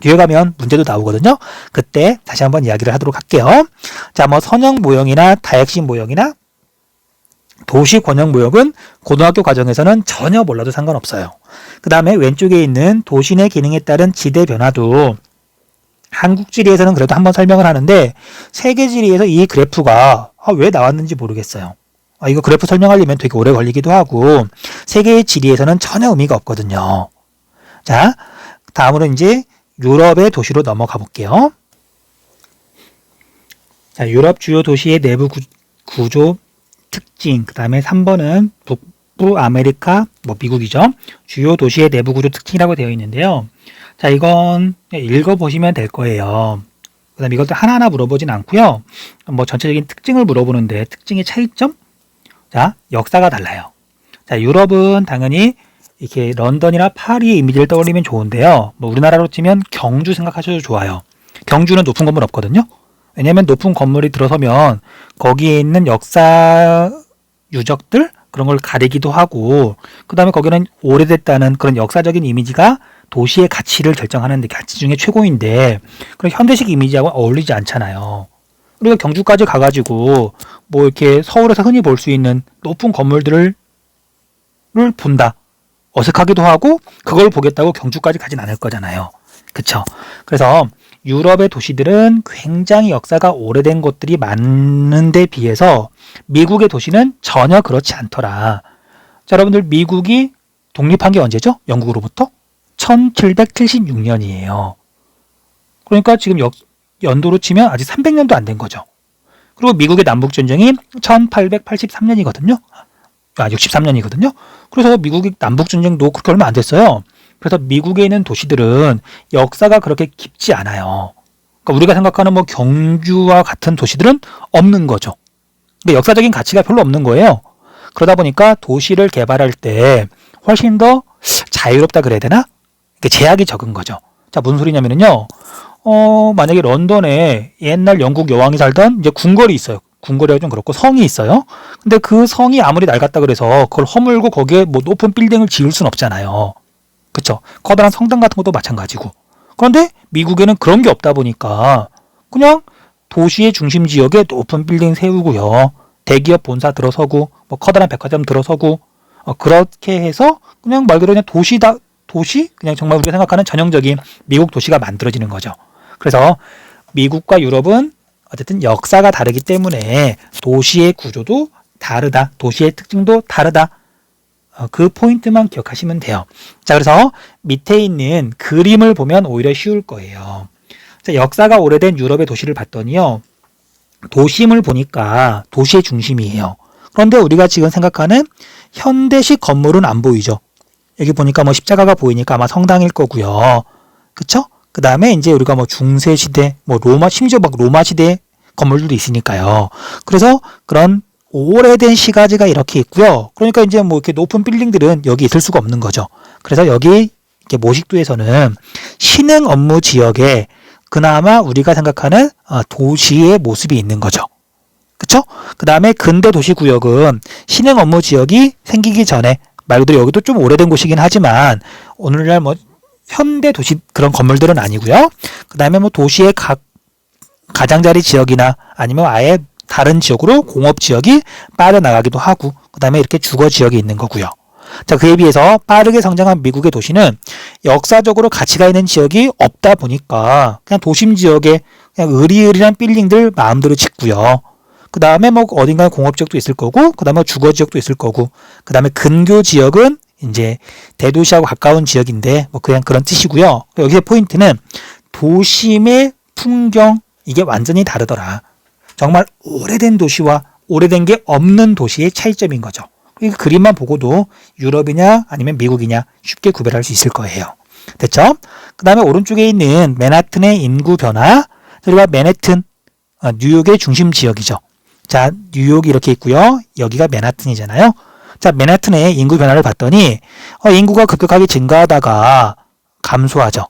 뒤에 가면 문제도 나오거든요. 그때 다시 한번 이야기를 하도록 할게요. 자, 뭐 선형 모형이나 다액식 모형이나 도시 권역 모형은 고등학교 과정에서는 전혀 몰라도 상관없어요. 그 다음에 왼쪽에 있는 도시 내 기능에 따른 지대 변화도 한국지리에서는 그래도 한번 설명을 하는데 세계지리에서 이 그래프가 왜 나왔는지 모르겠어요. 이거 그래프 설명하려면 되게 오래 걸리기도 하고 세계의 지리에서는 전혀 의미가 없거든요. 자, 다음으로 이제 유럽의 도시로 넘어가 볼게요. 자, 유럽 주요 도시의 내부 구조 특징, 그 다음에 3번은 북부 아메리카, 뭐 미국이죠. 주요 도시의 내부 구조 특징이라고 되어 있는데요. 자, 이건 읽어보시면 될 거예요. 그 다음에 이것도 하나하나 물어보진 않고요. 뭐 전체적인 특징을 물어보는데 특징의 차이점? 자, 역사가 달라요. 자, 유럽은 당연히 이렇게 런던이나 파리의 이미지를 떠올리면 좋은데요. 뭐 우리나라로 치면 경주 생각하셔도 좋아요. 경주는 높은 건물 없거든요. 왜냐면 높은 건물이 들어서면 거기에 있는 역사 유적들 그런 걸 가리기도 하고 그 다음에 거기는 오래됐다는 그런 역사적인 이미지가 도시의 가치를 결정하는 가치 중에 최고인데 그런 현대식 이미지하고 어울리지 않잖아요. 우리가 경주까지 가가지고 뭐 이렇게 서울에서 흔히 볼 수 있는 높은 건물들을 본다. 어색하기도 하고 그걸 보겠다고 경주까지 가진 않을 거잖아요. 그쵸? 그래서 유럽의 도시들은 굉장히 역사가 오래된 곳들이 많은데 비해서 미국의 도시는 전혀 그렇지 않더라. 자, 여러분들 미국이 독립한 게 언제죠? 영국으로부터? 1776년이에요. 그러니까 지금 연도로 치면 아직 300년도 안 된 거죠. 그리고 미국의 남북전쟁이 1883년이거든요. 63년이거든요. 그래서 미국의 남북전쟁도 그렇게 얼마 안 됐어요. 그래서 미국에 있는 도시들은 역사가 그렇게 깊지 않아요. 그러니까 우리가 생각하는 뭐 경주와 같은 도시들은 없는 거죠. 그러니까 역사적인 가치가 별로 없는 거예요. 그러다 보니까 도시를 개발할 때 훨씬 더 자유롭다 그래야 되나? 제약이 적은 거죠. 자, 무슨 소리냐면요. 만약에 런던에 옛날 영국 여왕이 살던 이제 궁궐이 있어요. 궁궐이라 좀 그렇고 성이 있어요. 근데 그 성이 아무리 낡았다 그래서 그걸 허물고 거기에 뭐 높은 빌딩을 지을 순 없잖아요. 그쵸? 커다란 성당 같은 것도 마찬가지고. 그런데 미국에는 그런 게 없다 보니까 그냥 도시의 중심 지역에 높은 빌딩 세우고요. 대기업 본사 들어서고 뭐 커다란 백화점 들어서고 그렇게 해서 그냥 말 그대로 그냥 도시? 그냥 정말 우리가 생각하는 전형적인 미국 도시가 만들어지는 거죠. 그래서 미국과 유럽은 어쨌든 역사가 다르기 때문에 도시의 구조도 다르다. 도시의 특징도 다르다. 그 포인트만 기억하시면 돼요. 자, 그래서 밑에 있는 그림을 보면 오히려 쉬울 거예요. 자, 역사가 오래된 유럽의 도시를 봤더니요. 도심을 보니까 도시의 중심이에요. 그런데 우리가 지금 생각하는 현대식 건물은 안 보이죠. 여기 보니까 뭐 십자가가 보이니까 아마 성당일 거고요. 그쵸? 그 다음에 이제 우리가 뭐 중세시대, 뭐 심지어 막 로마 시대 건물들도 있으니까요. 그래서 그런 오래된 시가지가 이렇게 있고요. 그러니까 이제 뭐 이렇게 높은 빌딩들은 여기 있을 수가 없는 거죠. 그래서 여기 이렇게 모식도에서는 신흥 업무 지역에 그나마 우리가 생각하는 도시의 모습이 있는 거죠. 그쵸? 그 다음에 근대 도시구역은 신흥 업무 지역이 생기기 전에 말 그대로 여기도 좀 오래된 곳이긴 하지만 오늘날 뭐 현대 도시 그런 건물들은 아니고요. 그 다음에 뭐 도시의 가장자리 지역이나 아니면 아예 다른 지역으로 공업 지역이 빠져나가기도 하고 그 다음에 이렇게 주거 지역이 있는 거고요. 자, 그에 비해서 빠르게 성장한 미국의 도시는 역사적으로 가치가 있는 지역이 없다 보니까 그냥 도심 지역에 그냥 으리으리한 빌딩들 마음대로 짓고요. 그 다음에 뭐 어딘가에 공업 지역도 있을 거고, 그 다음에 주거 지역도 있을 거고, 그 다음에 근교 지역은 이제 대도시하고 가까운 지역인데 뭐 그냥 그런 뜻이고요. 여기서 포인트는 도심의 풍경 이게 완전히 다르더라. 정말 오래된 도시와 오래된 게 없는 도시의 차이점인 거죠. 이 그림만 보고도 유럽이냐 아니면 미국이냐 쉽게 구별할 수 있을 거예요. 됐죠? 그 다음에 오른쪽에 있는 맨하튼의 인구 변화, 그리고 맨해튼, 뉴욕의 중심 지역이죠. 자, 뉴욕이 이렇게 있고요. 여기가 맨하튼이잖아요. 자, 맨하튼의 인구 변화를 봤더니 인구가 급격하게 증가하다가 감소하죠.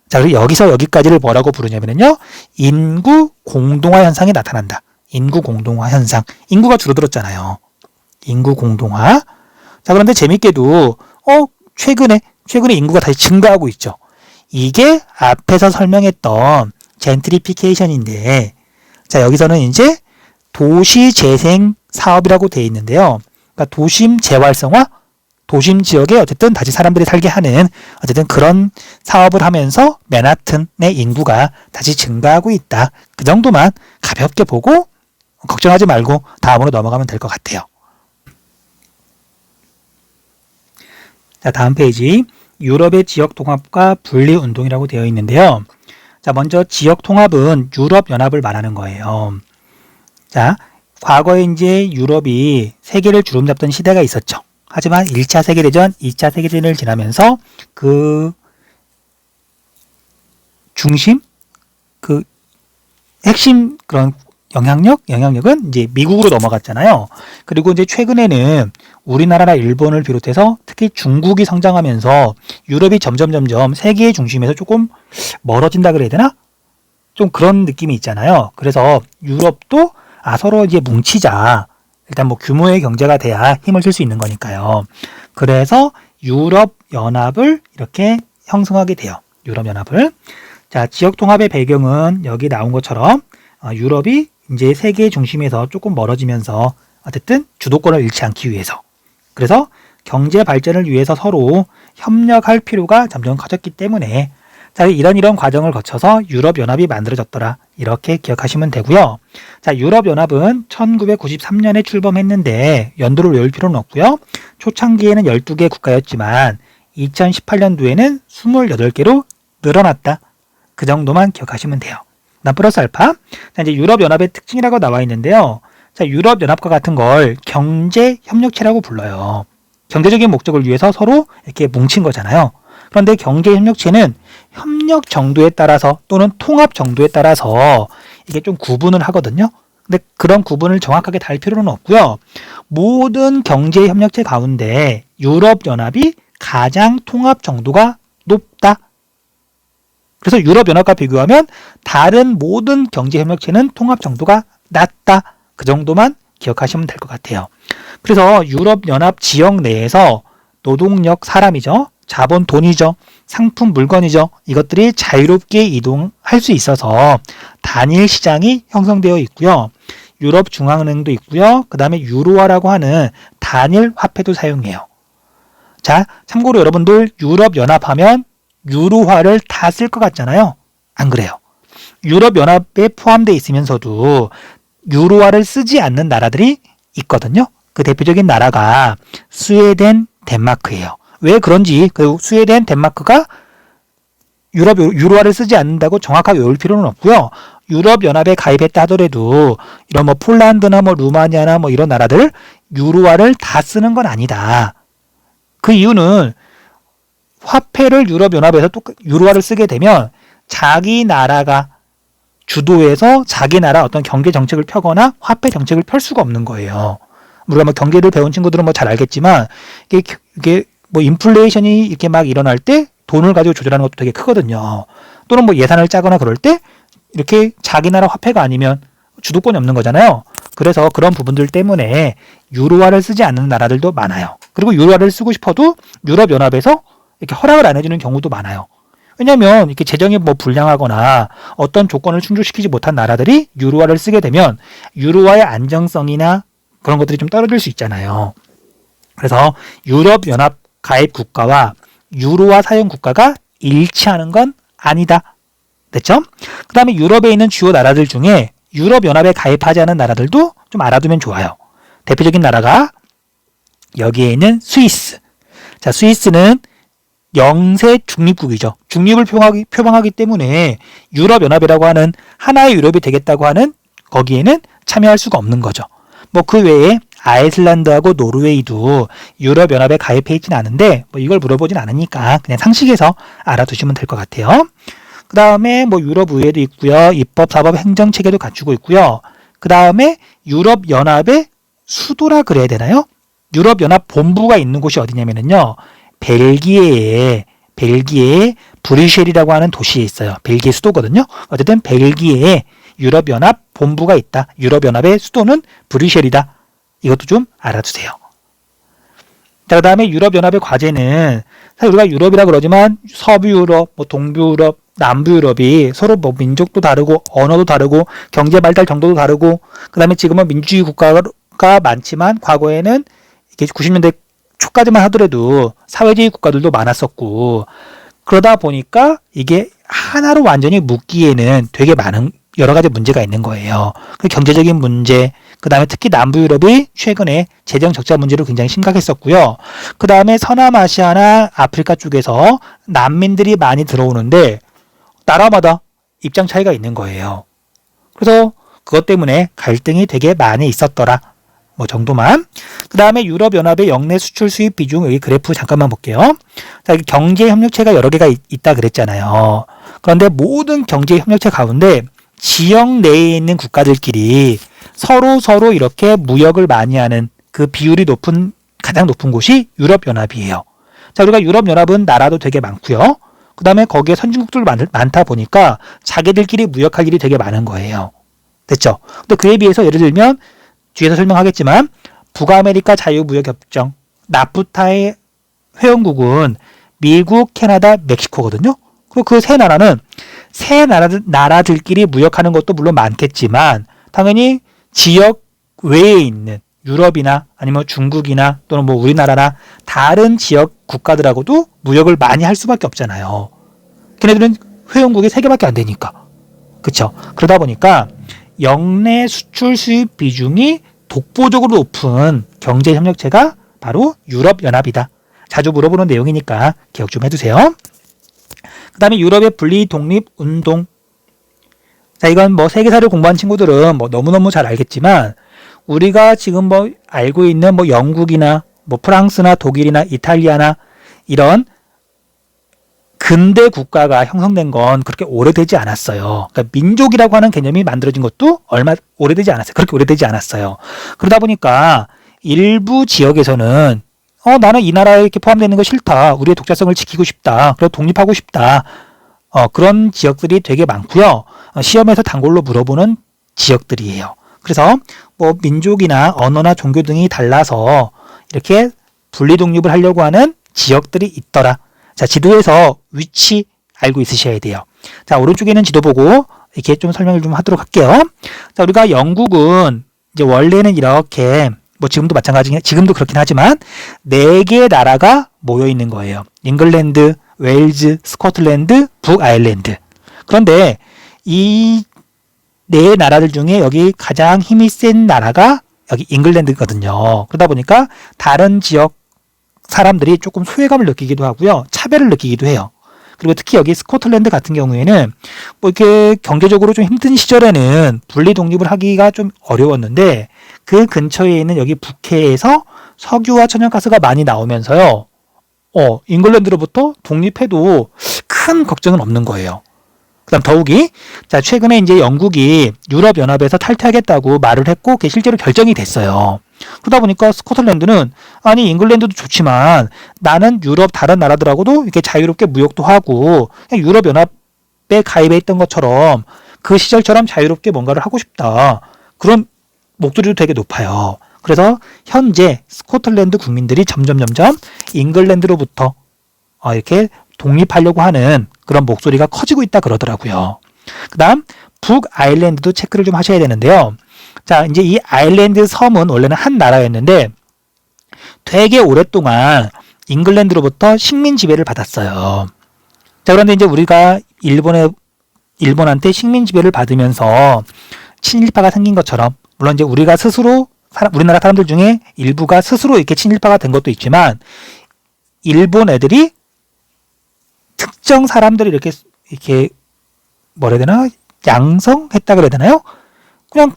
자, 그리고 여기서 여기까지를 뭐라고 부르냐면요. 인구 공동화 현상이 나타난다. 인구 공동화 현상. 인구가 줄어들었잖아요. 인구 공동화. 자, 그런데 재밌게도 최근에 인구가 다시 증가하고 있죠. 이게 앞에서 설명했던 젠트리피케이션인데, 자, 여기서는 이제 도시 재생 사업이라고 되어 있는데요. 그러니까 도심 재활성화, 도심 지역에 어쨌든 다시 사람들이 살게 하는 어쨌든 그런 사업을 하면서 맨하튼의 인구가 다시 증가하고 있다. 그 정도만 가볍게 보고 걱정하지 말고 다음으로 넘어가면 될 것 같아요. 자, 다음 페이지. 유럽의 지역 통합과 분리 운동이라고 되어 있는데요. 자, 먼저 지역 통합은 유럽 연합을 말하는 거예요. 자, 과거에 이제 유럽이 세계를 주름잡던 시대가 있었죠. 하지만 1차 세계대전, 2차 세계대전을 지나면서 그 중심, 그 핵심 그런 영향력은 이제 미국으로 넘어갔잖아요. 그리고 이제 최근에는 우리나라나 일본을 비롯해서 특히 중국이 성장하면서 유럽이 점점 세계의 중심에서 조금 멀어진다 그래야 되나? 좀 그런 느낌이 있잖아요. 그래서 유럽도 서로 이제 뭉치자. 일단 뭐 규모의 경제가 돼야 힘을 쓸 수 있는 거니까요. 그래서 유럽 연합을 이렇게 형성하게 돼요. 유럽 연합을. 자, 지역 통합의 배경은 여기 나온 것처럼 유럽이 이제 세계의 중심에서 조금 멀어지면서 어쨌든 주도권을 잃지 않기 위해서. 그래서 경제 발전을 위해서 서로 협력할 필요가 점점 커졌기 때문에 자, 이런 과정을 거쳐서 유럽연합이 만들어졌더라. 이렇게 기억하시면 되고요. 자, 유럽연합은 1993년에 출범했는데 연도를 외울 필요는 없고요. 초창기에는 12개 국가였지만 2018년도에는 28개로 늘어났다. 그 정도만 기억하시면 돼요. 난 플러스 알파. 자, 이제 유럽연합의 특징이라고 나와 있는데요. 자, 유럽연합과 같은 걸 경제협력체라고 불러요. 경제적인 목적을 위해서 서로 이렇게 뭉친 거잖아요. 그런데 경제협력체는 협력 정도에 따라서 또는 통합 정도에 따라서 이게 좀 구분을 하거든요. 근데 그런 구분을 정확하게 달 필요는 없고요. 모든 경제협력체 가운데 유럽연합이 가장 통합 정도가 높다. 그래서 유럽연합과 비교하면 다른 모든 경제협력체는 통합 정도가 낮다. 그 정도만 기억하시면 될 것 같아요. 그래서 유럽연합 지역 내에서 노동력, 사람이죠. 자본, 돈이죠. 상품, 물건이죠. 이것들이 자유롭게 이동할 수 있어서 단일 시장이 형성되어 있고요. 유럽중앙은행도 있고요. 그 다음에 유로화라고 하는 단일 화폐도 사용해요. 자, 참고로 여러분들 유럽연합하면 유로화를 다 쓸 것 같잖아요. 안 그래요. 유럽연합에 포함되어 있으면서도 유로화를 쓰지 않는 나라들이 있거든요. 그 대표적인 나라가 스웨덴, 덴마크예요. 왜 그런지 그 스웨덴, 덴마크가 유로화를 쓰지 않는다고 정확하게 외울 필요는 없고요. 유럽연합에 가입했다 하더라도 이런 뭐 폴란드나 뭐 루마니아나 뭐 이런 나라들 유로화를 다 쓰는 건 아니다. 그 이유는 화폐를 유럽연합에서 유로화를 쓰게 되면 자기 나라가 주도해서 자기 나라 어떤 경제 정책을 펴거나 화폐 정책을 펼 수가 없는 거예요. 우리가 뭐 경제를 배운 친구들은 뭐 잘 알겠지만 이게 뭐 인플레이션이 이렇게 막 일어날 때 돈을 가지고 조절하는 것도 되게 크거든요. 또는 뭐 예산을 짜거나 그럴 때 이렇게 자기 나라 화폐가 아니면 주도권이 없는 거잖아요. 그래서 그런 부분들 때문에 유로화를 쓰지 않는 나라들도 많아요. 그리고 유로화를 쓰고 싶어도 유럽연합에서 이렇게 허락을 안 해주는 경우도 많아요. 왜냐하면 이렇게 재정이 뭐 불량하거나 어떤 조건을 충족시키지 못한 나라들이 유로화를 쓰게 되면 유로화의 안정성이나 그런 것들이 좀 떨어질 수 있잖아요. 그래서 유럽연합 가입 국가와 유로화 사용 국가가 일치하는 건 아니다. 됐죠? 그 다음에 유럽에 있는 주요 나라들 중에 유럽연합에 가입하지 않은 나라들도 좀 알아두면 좋아요. 대표적인 나라가 여기에 있는 스위스. 자, 스위스는 영세 중립국이죠. 중립을 표방하기 때문에 유럽연합이라고 하는 하나의 유럽이 되겠다고 하는 거기에는 참여할 수가 없는 거죠. 뭐 그 외에 아이슬란드하고 노르웨이도 유럽연합에 가입해 있지는 않은데 뭐 이걸 물어보진 않으니까 그냥 상식에서 알아두시면 될 것 같아요. 그 다음에 뭐 유럽의회도 있고요. 입법, 사법, 행정체계도 갖추고 있고요. 그 다음에 유럽연합의 수도라 그래야 되나요? 유럽연합 본부가 있는 곳이 어디냐면요. 벨기에에 브뤼셀이라고 하는 도시에 있어요. 벨기에 수도거든요. 어쨌든 벨기에에 유럽연합 본부가 있다. 유럽연합의 수도는 브뤼셀이다. 이것도 좀 알아두세요. 자, 그 다음에 유럽연합의 과제는 사실 우리가 유럽이라 그러지만 서부유럽, 뭐 동부유럽, 남부유럽이 서로 뭐 민족도 다르고 언어도 다르고 경제 발달 정도도 다르고 그 다음에 지금은 민주주의 국가가 많지만 과거에는 이게 90년대 초까지만 하더라도 사회주의 국가들도 많았었고 그러다 보니까 이게 하나로 완전히 묶기에는 되게 많은 여러 가지 문제가 있는 거예요. 그 경제적인 문제, 그 다음에 특히 남부 유럽이 최근에 재정 적자 문제로 굉장히 심각했었고요. 그 다음에 서남아시아나 아프리카 쪽에서 난민들이 많이 들어오는데 나라마다 입장 차이가 있는 거예요. 그래서 그것 때문에 갈등이 되게 많이 있었더라. 뭐 정도만. 그 다음에 유럽연합의 역내 수출 수입 비중 여기 그래프 잠깐만 볼게요. 자, 경제 협력체가 여러 개가 있다 그랬잖아요. 그런데 모든 경제 협력체 가운데 지역 내에 있는 국가들끼리 서로 이렇게 무역을 많이 하는 그 비율이 가장 높은 곳이 유럽연합이에요. 자, 우리가 유럽연합은 나라도 되게 많고요. 그 다음에 거기에 선진국들 많다 보니까 자기들끼리 무역할 일이 되게 많은 거예요. 됐죠? 근데 그에 비해서 예를 들면 뒤에서 설명하겠지만 북아메리카 자유무역협정 나프타의 회원국은 미국, 캐나다, 멕시코거든요. 그리고 그 세 나라는 세 나라들끼리 무역하는 것도 물론 많겠지만 당연히 지역 외에 있는 유럽이나 아니면 중국이나 또는 뭐 우리나라나 다른 지역 국가들하고도 무역을 많이 할 수밖에 없잖아요. 걔네들은 회원국이 3개밖에 안 되니까. 그쵸? 그러다 보니까 역내 수출 수입 비중이 독보적으로 높은 경제 협력체가 바로 유럽연합이다. 자주 물어보는 내용이니까 기억 좀 해두세요. 그 다음에 유럽의 분리 독립 운동. 자, 이건 뭐 세계사를 공부한 친구들은 뭐 너무너무 잘 알겠지만 우리가 지금 뭐 알고 있는 뭐 영국이나 뭐 프랑스나 독일이나 이탈리아나 이런 근대 국가가 형성된 건 그렇게 오래되지 않았어요. 그러니까 민족이라고 하는 개념이 만들어진 것도 얼마 오래되지 않았어요. 그렇게 오래되지 않았어요. 그러다 보니까 일부 지역에서는 나는 이 나라에 이렇게 포함되는 거 싫다. 우리의 독자성을 지키고 싶다. 그리고 독립하고 싶다. 그런 지역들이 되게 많고요. 시험에서 단골로 물어보는 지역들이에요. 그래서 뭐 민족이나 언어나 종교 등이 달라서 이렇게 분리 독립을 하려고 하는 지역들이 있더라. 자, 지도에서 위치 알고 있으셔야 돼요. 자, 오른쪽에는 지도 보고 이렇게 좀 설명을 좀 하도록 할게요. 자, 우리가 영국은 이제 원래는 이렇게 뭐 지금도 마찬가지, 지금도 그렇긴 하지만 4개의 나라가 모여 있는 거예요. 잉글랜드, 웨일즈, 스코틀랜드, 북아일랜드. 그런데 이 4나라들 중에 여기 가장 힘이 센 나라가 여기 잉글랜드거든요. 그러다 보니까 다른 지역 사람들이 조금 소외감을 느끼기도 하고요. 차별을 느끼기도 해요. 그리고 특히 여기 스코틀랜드 같은 경우에는 뭐 이렇게 경제적으로 좀 힘든 시절에는 분리 독립을 하기가 좀 어려웠는데 그 근처에 있는 여기 북해에서 석유와 천연가스가 많이 나오면서요. 잉글랜드로부터 독립해도 큰 걱정은 없는 거예요. 그다음 더욱이 자 최근에 이제 영국이 유럽연합에서 탈퇴하겠다고 말을 했고 그게 실제로 결정이 됐어요. 그러다 보니까 스코틀랜드는 아니 잉글랜드도 좋지만 나는 유럽 다른 나라들하고도 이렇게 자유롭게 무역도 하고 그냥 유럽연합에 가입해 있던 것처럼 그 시절처럼 자유롭게 뭔가를 하고 싶다. 그런 목소리도 되게 높아요. 그래서 현재 스코틀랜드 국민들이 점점 잉글랜드로부터 이렇게 독립하려고 하는 그런 목소리가 커지고 있다 그러더라고요. 그 다음 북아일랜드도 체크를 좀 하셔야 되는데요. 자, 이제 이 아일랜드 섬은 원래는 한 나라였는데 되게 오랫동안 잉글랜드로부터 식민 지배를 받았어요. 자, 그런데 이제 우리가 일본한테 식민 지배를 받으면서 친일파가 생긴 것처럼 물론 이제 우리가 스스로 우리나라 사람들 중에 일부가 스스로 이렇게 친일파가 된 것도 있지만 일본 애들이 특정 사람들이 이렇게 뭐라 해야 되나? 양성했다 그래야 되나요? 그냥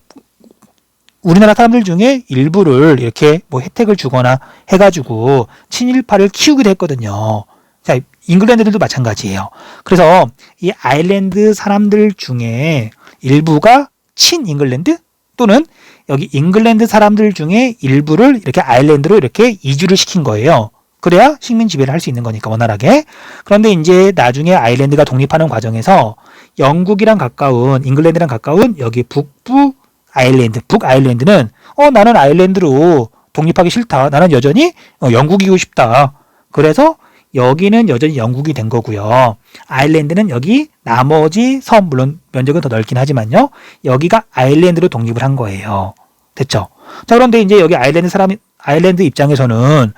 우리나라 사람들 중에 일부를 이렇게 뭐 혜택을 주거나 해가지고 친일파를 키우기도 했거든요. 자, 잉글랜드들도 마찬가지예요. 그래서 이 아일랜드 사람들 중에 일부가 친잉글랜드 또는 여기 잉글랜드 사람들 중에 일부를 이렇게 아일랜드로 이렇게 이주를 시킨 거예요. 그래야 식민 지배를 할 수 있는 거니까 원활하게. 그런데 이제 나중에 아일랜드가 독립하는 과정에서 영국이랑 가까운 잉글랜드랑 가까운 여기 북부 아일랜드, 북아일랜드는 나는 아일랜드로 독립하기 싫다. 나는 여전히 영국이고 싶다. 그래서 여기는 여전히 영국이 된 거고요. 아일랜드는 여기 나머지 섬 물론 면적은 더 넓긴 하지만요. 여기가 아일랜드로 독립을 한 거예요. 됐죠? 자, 그런데 이제 여기 아일랜드 입장에서는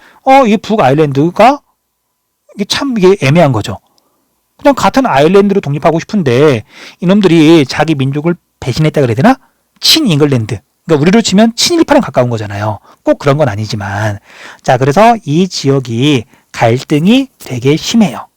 이 북아일랜드가 이게 애매한 거죠. 그냥 같은 아일랜드로 독립하고 싶은데 이놈들이 자기 민족을 배신했다 그래야 되나? 친잉글랜드. 그러니까 우리로 치면 친일파랑 가까운 거잖아요. 꼭 그런 건 아니지만. 자, 그래서 이 지역이 갈등이 되게 심해요.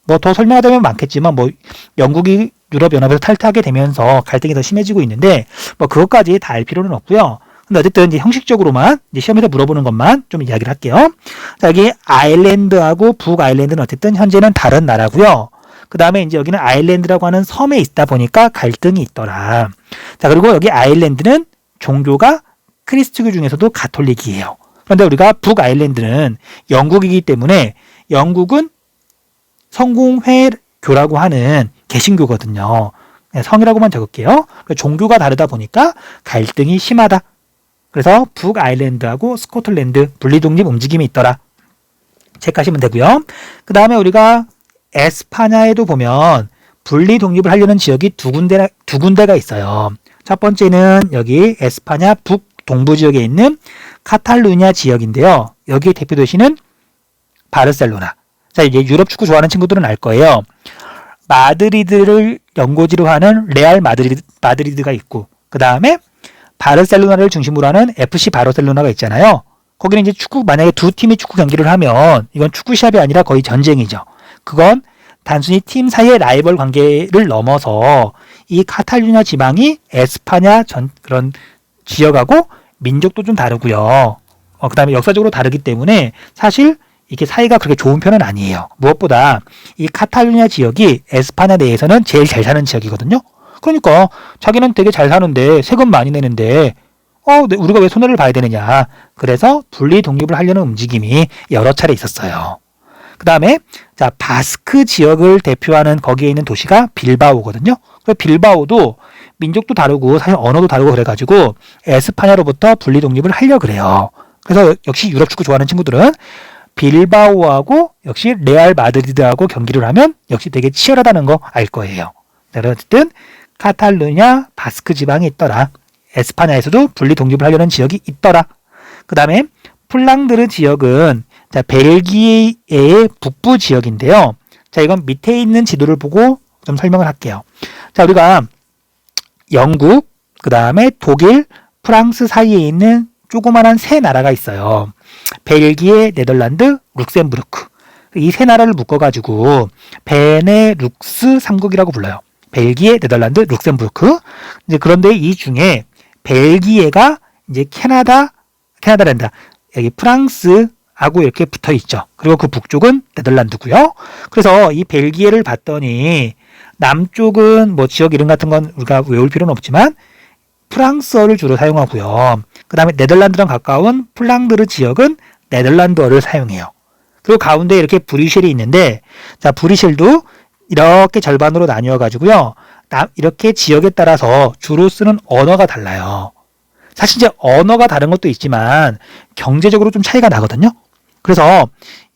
뭐 더 설명하자면 많겠지만 뭐 영국이 유럽연합에서 탈퇴하게 되면서 갈등이 더 심해지고 있는데 뭐 그것까지 다 알 필요는 없고요. 근데 어쨌든 이제 형식적으로만 이제 시험에서 물어보는 것만 좀 이야기를 할게요. 자, 여기 아일랜드하고 북아일랜드는 어쨌든 현재는 다른 나라고요. 그 다음에 이제 여기는 아일랜드라고 하는 섬에 있다 보니까 갈등이 있더라. 자, 그리고 여기 아일랜드는 종교가 크리스트교 중에서도 가톨릭이에요. 그런데 우리가 북아일랜드는 영국이기 때문에 영국은 성공회교라고 하는 개신교거든요. 성이라고만 적을게요. 종교가 다르다 보니까 갈등이 심하다. 그래서 북아일랜드하고 스코틀랜드 분리독립 움직임이 있더라. 체크하시면 되고요. 그 다음에 우리가 에스파냐에도 보면 분리독립을 하려는 지역이 두 군데가 있어요. 첫 번째는 여기 에스파냐 북동부 지역에 있는 카탈루냐 지역인데요. 여기의 대표 도시는 바르셀로나. 자, 이제 유럽 축구 좋아하는 친구들은 알 거예요. 마드리드를 연고지로 하는 레알 마드리드가 있고, 그 다음에 바르셀로나를 중심으로 하는 FC 바르셀로나가 있잖아요. 거기는 이제 만약에 두 팀이 축구 경기를 하면 이건 축구 시합이 아니라 거의 전쟁이죠. 그건 단순히 팀 사이의 라이벌 관계를 넘어서 이 카탈루냐 지방이 에스파냐 그런 지역하고 민족도 좀 다르고요. 그 다음에 역사적으로 다르기 때문에 사실 이게 사이가 그렇게 좋은 편은 아니에요. 무엇보다 이 카탈루냐 지역이 에스파냐 내에서는 제일 잘 사는 지역이거든요. 그러니까 자기는 되게 잘 사는데 세금 많이 내는데 우리가 왜 손해를 봐야 되느냐. 그래서 분리 독립을 하려는 움직임이 여러 차례 있었어요. 그 다음에 자 바스크 지역을 대표하는 거기에 있는 도시가 빌바오거든요. 빌바오도 민족도 다르고 사실 언어도 다르고 그래가지고 에스파냐로부터 분리 독립을 하려 그래요. 그래서 역시 유럽 축구 좋아하는 친구들은 빌바오하고 역시 레알 마드리드하고 경기를 하면 역시 되게 치열하다는 거 알 거예요. 어쨌든 카탈루냐, 바스크 지방이 있더라. 에스파냐에서도 분리 독립을 하려는 지역이 있더라. 그 다음에 플랑드르 지역은 자, 벨기에의 북부 지역인데요. 자, 이건 밑에 있는 지도를 보고 좀 설명을 할게요. 자, 우리가 영국, 그 다음에 독일, 프랑스 사이에 있는 조그만한 세 나라가 있어요. 벨기에, 네덜란드, 룩셈부르크. 이 세 나라를 묶어가지고 베네룩스 3국이라고 불러요. 벨기에, 네덜란드, 룩셈부르크. 이제 그런데 이 중에 벨기에가 이제 캐나다란다. 여기 프랑스하고 이렇게 붙어 있죠. 그리고 그 북쪽은 네덜란드고요. 그래서 이 벨기에를 봤더니 남쪽은 뭐 지역 이름 같은 건 우리가 외울 필요는 없지만 프랑스어를 주로 사용하고요. 그 다음에 네덜란드랑 가까운 플랑드르 지역은 네덜란드어를 사용해요. 그리고 가운데 이렇게 브뤼셀이 있는데, 자, 브뤼셀도 이렇게 절반으로 나뉘어 가지고요. 이렇게 지역에 따라서 주로 쓰는 언어가 달라요. 사실 이제 언어가 다른 것도 있지만 경제적으로 좀 차이가 나거든요. 그래서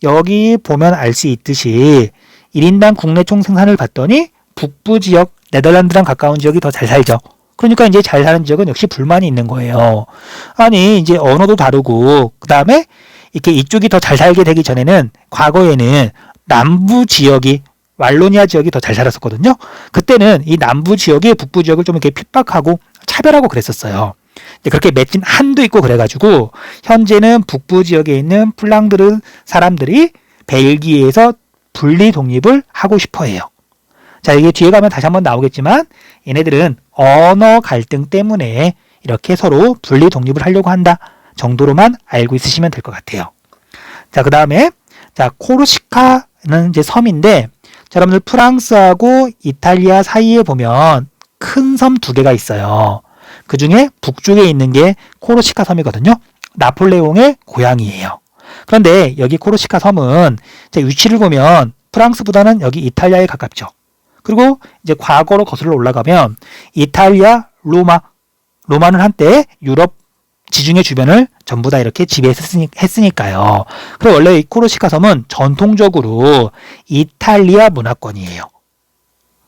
여기 보면 알 수 있듯이 1인당 국내 총 생산을 봤더니 북부 지역, 네덜란드랑 가까운 지역이 더 잘 살죠. 그러니까 이제 잘 사는 지역은 역시 불만이 있는 거예요. 아니, 이제 언어도 다르고, 그 다음에 이렇게 이쪽이 더 잘 살게 되기 전에는 과거에는 남부 지역이, 왈로니아 지역이 더 잘 살았었거든요. 그때는 이 남부 지역이 북부 지역을 좀 이렇게 핍박하고 차별하고 그랬었어요. 그렇게 맺힌 한도 있고 그래가지고 현재는 북부 지역에 있는 플랑드르 사람들이 벨기에에서 분리 독립을 하고 싶어해요. 자, 이게 뒤에 가면 다시 한번 나오겠지만 얘네들은 언어 갈등 때문에 이렇게 서로 분리 독립을 하려고 한다 정도로만 알고 있으시면 될 것 같아요. 자, 그 다음에 자, 코르시카는 이제 섬인데, 자, 여러분들 프랑스하고 이탈리아 사이에 보면 큰 섬 두 개가 있어요. 그 중에 북쪽에 있는 게 코르시카 섬이거든요. 나폴레옹의 고향이에요. 그런데 여기 코르시카 섬은 위치를 보면 프랑스보다는 여기 이탈리아에 가깝죠. 그리고 이제 과거로 거슬러 올라가면 이탈리아, 로마는 한때 유럽 지중해 주변을 전부 다 이렇게 지배했으니까요. 그리고 원래 이 코르시카 섬은 전통적으로 이탈리아 문화권이에요.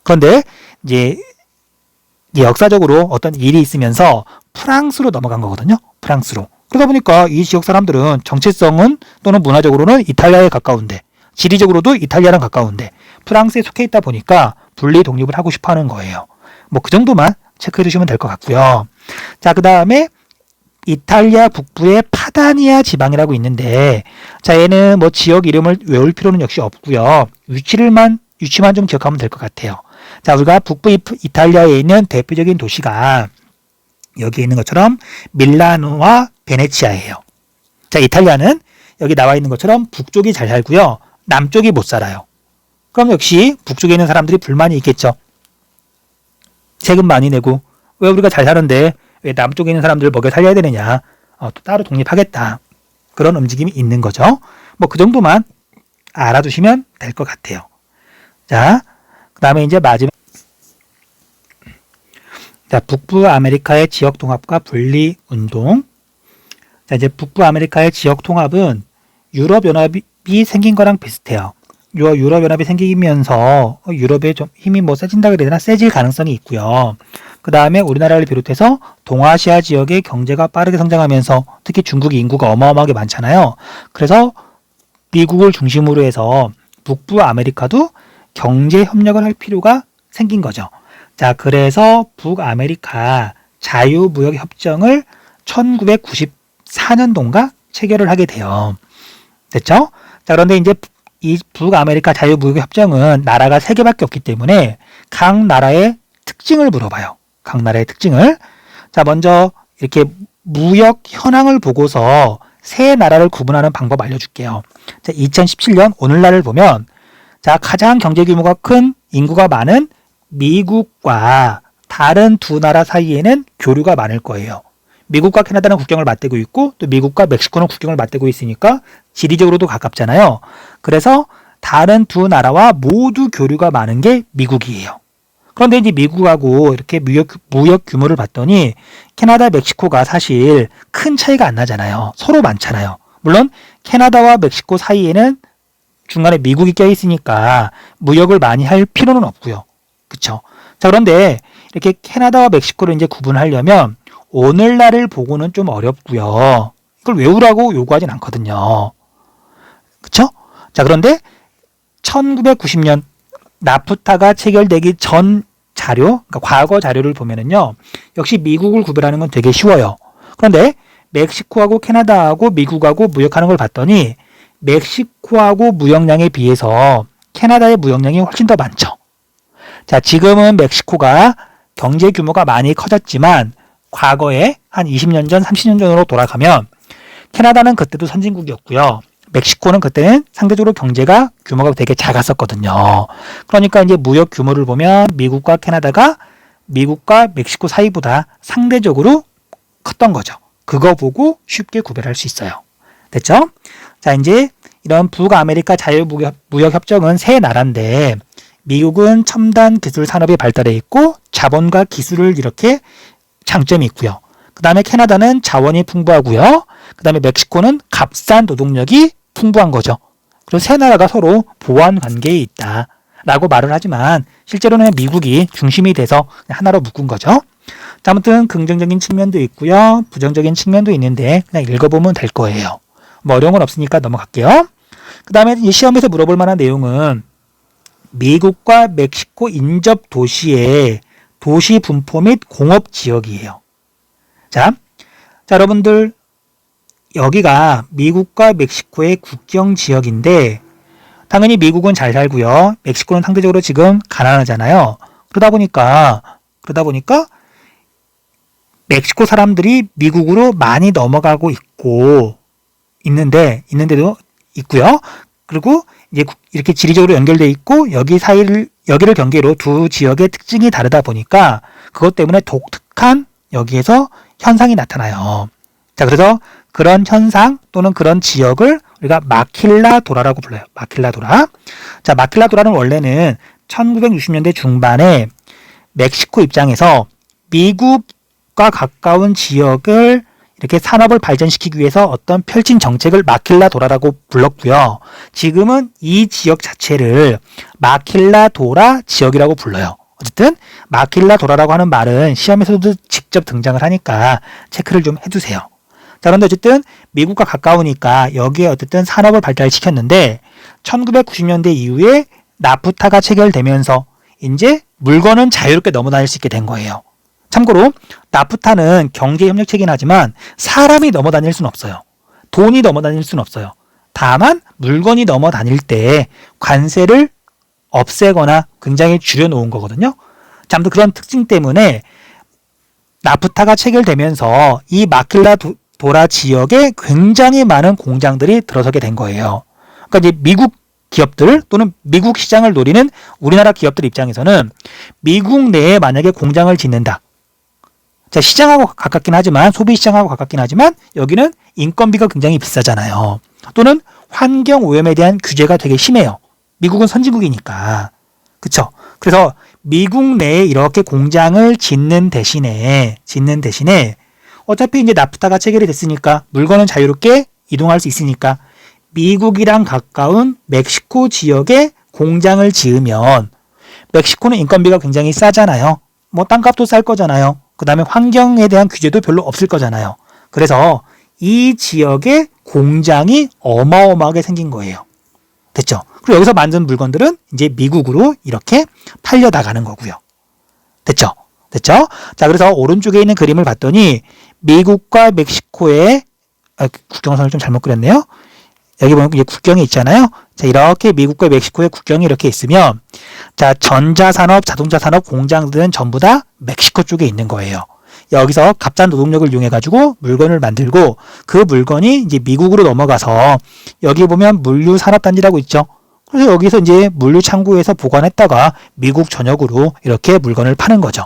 그런데 이제 역사적으로 어떤 일이 있으면서 프랑스로 넘어간 거거든요. 프랑스로. 그러다 보니까 이 지역 사람들은 정체성은 또는 문화적으로는 이탈리아에 가까운데, 지리적으로도 이탈리아랑 가까운데 프랑스에 속해 있다 보니까 분리 독립을 하고 싶어 하는 거예요. 뭐 그 정도만 체크해 주시면 될 것 같고요. 자, 그 다음에 이탈리아 북부의 파다니아 지방이라고 있는데, 자, 얘는 뭐 지역 이름을 외울 필요는 역시 없고요. 위치만 좀 기억하면 될 것 같아요. 자, 우리가 북부 이탈리아에 있는 대표적인 도시가 여기 있는 것처럼 밀라노와 베네치아예요. 자, 이탈리아는 여기 나와 있는 것처럼 북쪽이 잘 살고요. 남쪽이 못 살아요. 그럼 역시 북쪽에 있는 사람들이 불만이 있겠죠. 세금 많이 내고 왜 우리가 잘 사는데 왜 남쪽에 있는 사람들을 먹여 살려야 되느냐. 또 따로 독립하겠다. 그런 움직임이 있는 거죠. 뭐 그 정도만 알아두시면 될 것 같아요. 자, 그 다음에 이제 마지막, 자, 북부 아메리카의 지역 통합과 분리 운동. 자, 이제 북부 아메리카의 지역 통합은 유럽 연합이 생긴 거랑 비슷해요. 유럽 연합이 생기면서 유럽의 좀 힘이 뭐 세진다 그래야 되나? 세질 가능성이 있고요. 그 다음에 우리나라를 비롯해서 동아시아 지역의 경제가 빠르게 성장하면서 특히 중국의 인구가 어마어마하게 많잖아요. 그래서 미국을 중심으로 해서 북부 아메리카도 경제 협력을 할 필요가 생긴 거죠. 자, 그래서 북아메리카 자유무역 협정을 1994년도인가 체결을 하게 돼요. 됐죠? 자, 그런데 이제 이 북아메리카 자유무역 협정은 나라가 3개밖에 없기 때문에 각 나라의 특징을 물어봐요. 각 나라의 특징을. 자, 먼저 이렇게 무역 현황을 보고서 세 나라를 구분하는 방법 알려줄게요. 자, 2017년 오늘날을 보면, 자, 가장 경제 규모가 큰, 인구가 많은 미국과 다른 두 나라 사이에는 교류가 많을 거예요. 미국과 캐나다는 국경을 맞대고 있고 또 미국과 멕시코는 국경을 맞대고 있으니까 지리적으로도 가깝잖아요. 그래서 다른 두 나라와 모두 교류가 많은 게 미국이에요. 그런데 이제 미국하고 이렇게 무역 규모를 봤더니 캐나다, 멕시코가 사실 큰 차이가 안 나잖아요. 서로 많잖아요. 물론 캐나다와 멕시코 사이에는 중간에 미국이 껴있으니까 무역을 많이 할 필요는 없고요. 그쵸? 자, 그런데 이렇게 캐나다와 멕시코를 이제 구분하려면 오늘날을 보고는 좀 어렵고요. 이걸 외우라고 요구하진 않거든요. 그쵸? 자, 그런데 1990년 나프타가 체결되기 전 자료, 그러니까 과거 자료를 보면은요, 역시 미국을 구별하는 건 되게 쉬워요. 그런데 멕시코하고 캐나다하고 미국하고 무역하는 걸 봤더니 멕시코하고 무역량에 비해서 캐나다의 무역량이 훨씬 더 많죠. 자, 지금은 멕시코가 경제 규모가 많이 커졌지만 과거에 한 20년 전, 30년 전으로 돌아가면 캐나다는 그때도 선진국이었고요. 멕시코는 그때는 상대적으로 경제가 규모가 되게 작았었거든요. 그러니까 이제 무역 규모를 보면 미국과 캐나다가 미국과 멕시코 사이보다 상대적으로 컸던 거죠. 그거 보고 쉽게 구별할 수 있어요. 됐죠? 자, 이제 이런 북아메리카 자유무역협정은 세 나라인데 미국은 첨단 기술 산업이 발달해 있고 자본과 기술을 이렇게 장점이 있고요. 그 다음에 캐나다는 자원이 풍부하고요. 그 다음에 멕시코는 값싼 노동력이 풍부한 거죠. 그래서 세 나라가 서로 보완 관계에 있다라고 말을 하지만 실제로는 미국이 중심이 돼서 하나로 묶은 거죠. 자, 아무튼 긍정적인 측면도 있고요. 부정적인 측면도 있는데 그냥 읽어보면 될 거예요. 뭐 어려운 건 없으니까 넘어갈게요. 그 다음에 시험에서 물어볼 만한 내용은 미국과 멕시코 인접 도시의 도시 분포 및 공업 지역이에요. 자, 여러분들 여기가 미국과 멕시코의 국경 지역인데 당연히 미국은 잘 살고요. 멕시코는 상대적으로 지금 가난하잖아요. 그러다 보니까 멕시코 사람들이 미국으로 많이 넘어가고 있는데도 있고요. 그리고 이제 이렇게 지리적으로 연결돼 있고 여기를 경계로 두 지역의 특징이 다르다 보니까 그것 때문에 독특한 여기에서 현상이 나타나요. 자, 그래서 그런 현상 또는 그런 지역을 우리가 마킬라도라라고 불러요. 마킬라도라. 자, 마킬라도라는 원래는 1960년대 중반에 멕시코 입장에서 미국과 가까운 지역을 이렇게 산업을 발전시키기 위해서 어떤 펼친 정책을 마킬라도라라고 불렀고요. 지금은 이 지역 자체를 마킬라도라 지역이라고 불러요. 어쨌든 마킬라도라라고 하는 말은 시험에서도 직접 등장을 하니까 체크를 좀 해두세요. 자, 그런데 어쨌든 미국과 가까우니까 여기에 어쨌든 산업을 발달시켰는데 1990년대 이후에 나프타가 체결되면서 이제 물건은 자유롭게 넘어다닐 수 있게 된 거예요. 참고로 나프타는 경제협력체긴 하지만 사람이 넘어다닐 수는 없어요. 돈이 넘어다닐 수는 없어요. 다만 물건이 넘어다닐 때 관세를 없애거나 굉장히 줄여놓은 거거든요. 자, 아무튼 그런 특징 때문에 나프타가 체결되면서 이 마킬라도라 지역에 굉장히 많은 공장들이 들어서게 된 거예요. 그러니까 이제 미국 기업들 또는 미국 시장을 노리는 우리나라 기업들 입장에서는 미국 내에 만약에 공장을 짓는다. 자, 시장하고 가깝긴 하지만 소비 시장하고 가깝긴 하지만 여기는 인건비가 굉장히 비싸잖아요. 또는 환경 오염에 대한 규제가 되게 심해요. 미국은 선진국이니까. 그쵸? 그래서 미국 내에 이렇게 공장을 짓는 대신에 어차피 이제 나프타가 체결이 됐으니까 물건은 자유롭게 이동할 수 있으니까 미국이랑 가까운 멕시코 지역에 공장을 지으면 멕시코는 인건비가 굉장히 싸잖아요. 뭐 땅값도 쌀 거잖아요. 그 다음에 환경에 대한 규제도 별로 없을 거잖아요. 그래서 이 지역에 공장이 어마어마하게 생긴 거예요. 됐죠? 그리고 여기서 만든 물건들은 이제 미국으로 이렇게 팔려 나가는 거고요. 됐죠? 자, 그래서 오른쪽에 있는 그림을 봤더니 미국과 멕시코의 국경선을 좀 잘못 그렸네요. 여기 보면 이제 국경이 있잖아요. 자, 이렇게 미국과 멕시코의 국경이 이렇게 있으면 자, 전자산업, 자동차산업 공장들은 전부 다 멕시코 쪽에 있는 거예요. 여기서 값싼 노동력을 이용해가지고 물건을 만들고 그 물건이 이제 미국으로 넘어가서 여기 보면 물류산업단지라고 있죠. 그래서 여기서 이제 물류창고에서 보관했다가 미국 전역으로 이렇게 물건을 파는 거죠.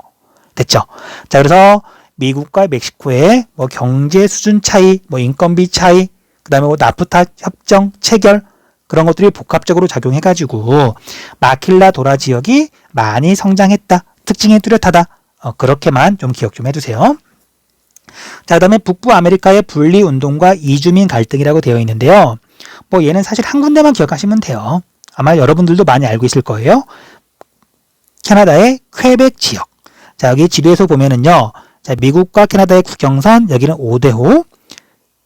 됐죠? 자, 그래서 미국과 멕시코의 뭐 경제 수준 차이, 뭐 인건비 차이, 그 다음에 뭐 나프타 협정 체결 그런 것들이 복합적으로 작용해가지고 마킬라도라 지역이 많이 성장했다 특징이 뚜렷하다. 그렇게만 좀 기억 좀 해두세요. 자, 그 다음에 북부 아메리카의 분리운동과 이주민 갈등이라고 되어 있는데요. 뭐 얘는 사실 한 군데만 기억하시면 돼요. 아마 여러분들도 많이 알고 있을 거예요. 캐나다의 퀘벡 지역. 자, 여기 지도에서 보면은요. 자, 미국과 캐나다의 국경선, 여기는 오데호.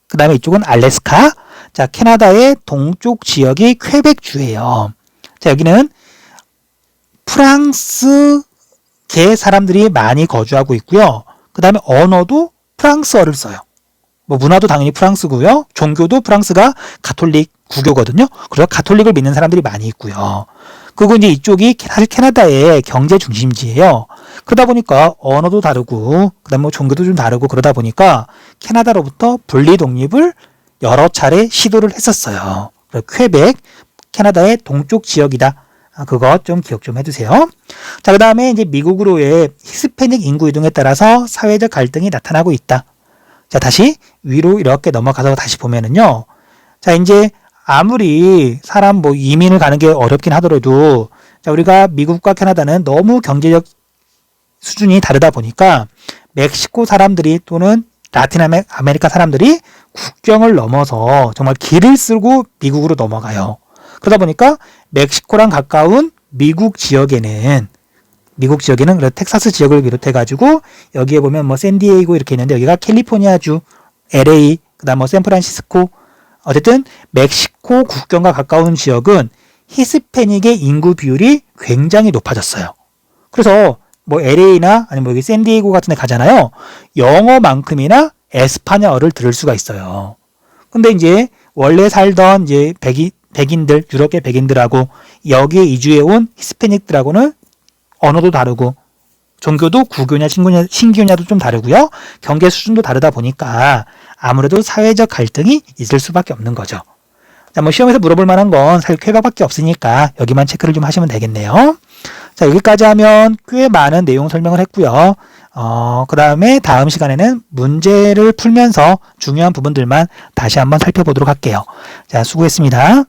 그 다음에 이쪽은 알래스카. 자, 캐나다의 동쪽 지역이 퀘벡주예요. 자, 여기는 프랑스계 사람들이 많이 거주하고 있고요. 그 다음에 언어도 프랑스어를 써요. 뭐 문화도 당연히 프랑스고요. 종교도 프랑스가 가톨릭 구교거든요. 그래서 가톨릭을 믿는 사람들이 많이 있고요. 그리고 이제 이쪽이 사실 캐나다의 경제 중심지예요. 그러다 보니까 언어도 다르고 그다음에 뭐 종교도 좀 다르고 그러다 보니까 캐나다로부터 분리 독립을 여러 차례 시도를 했었어요. 퀘벡, 캐나다의 동쪽 지역이다. 그거 좀 기억 좀 해두세요. 자, 그 다음에 이제 미국으로의 히스패닉 인구 이동에 따라서 사회적 갈등이 나타나고 있다. 자, 다시 위로 이렇게 넘어가서 다시 보면은요. 자, 이제 아무리 사람 뭐 이민을 가는 게 어렵긴 하더라도 자, 우리가 미국과 캐나다는 너무 경제적 수준이 다르다 보니까 멕시코 사람들이 또는 라틴 아메리카 사람들이 국경을 넘어서 정말 길을 쓰고 미국으로 넘어가요. 그러다 보니까 멕시코랑 가까운 미국 지역에는 텍사스 지역을 비롯해 가지고 여기에 보면 뭐 샌디에이고 이렇게 있는데 여기가 캘리포니아주, LA, 그다음 뭐 샌프란시스코, 어쨌든 멕시코 국경과 가까운 지역은 히스패닉의 인구 비율이 굉장히 높아졌어요. 그래서 뭐 LA나 아니면 뭐 여기 샌디에이고 같은 데 가잖아요. 영어만큼이나 에스파냐어를 들을 수가 있어요. 근데 이제 원래 살던 이제 백인들, 유럽계 백인들하고 여기에 이주해 온 히스패닉들하고는 언어도 다르고 종교도 구교냐 신교냐도 좀 다르고요. 경제 수준도 다르다 보니까 아무래도 사회적 갈등이 있을 수밖에 없는 거죠. 자, 뭐 시험에서 물어볼 만한 건 사실 쾌박밖에 없으니까 여기만 체크를 좀 하시면 되겠네요. 자, 여기까지 하면 꽤 많은 내용 설명을 했고요. 그 다음에 다음 시간에는 문제를 풀면서 중요한 부분들만 다시 한번 살펴보도록 할게요. 자, 수고했습니다.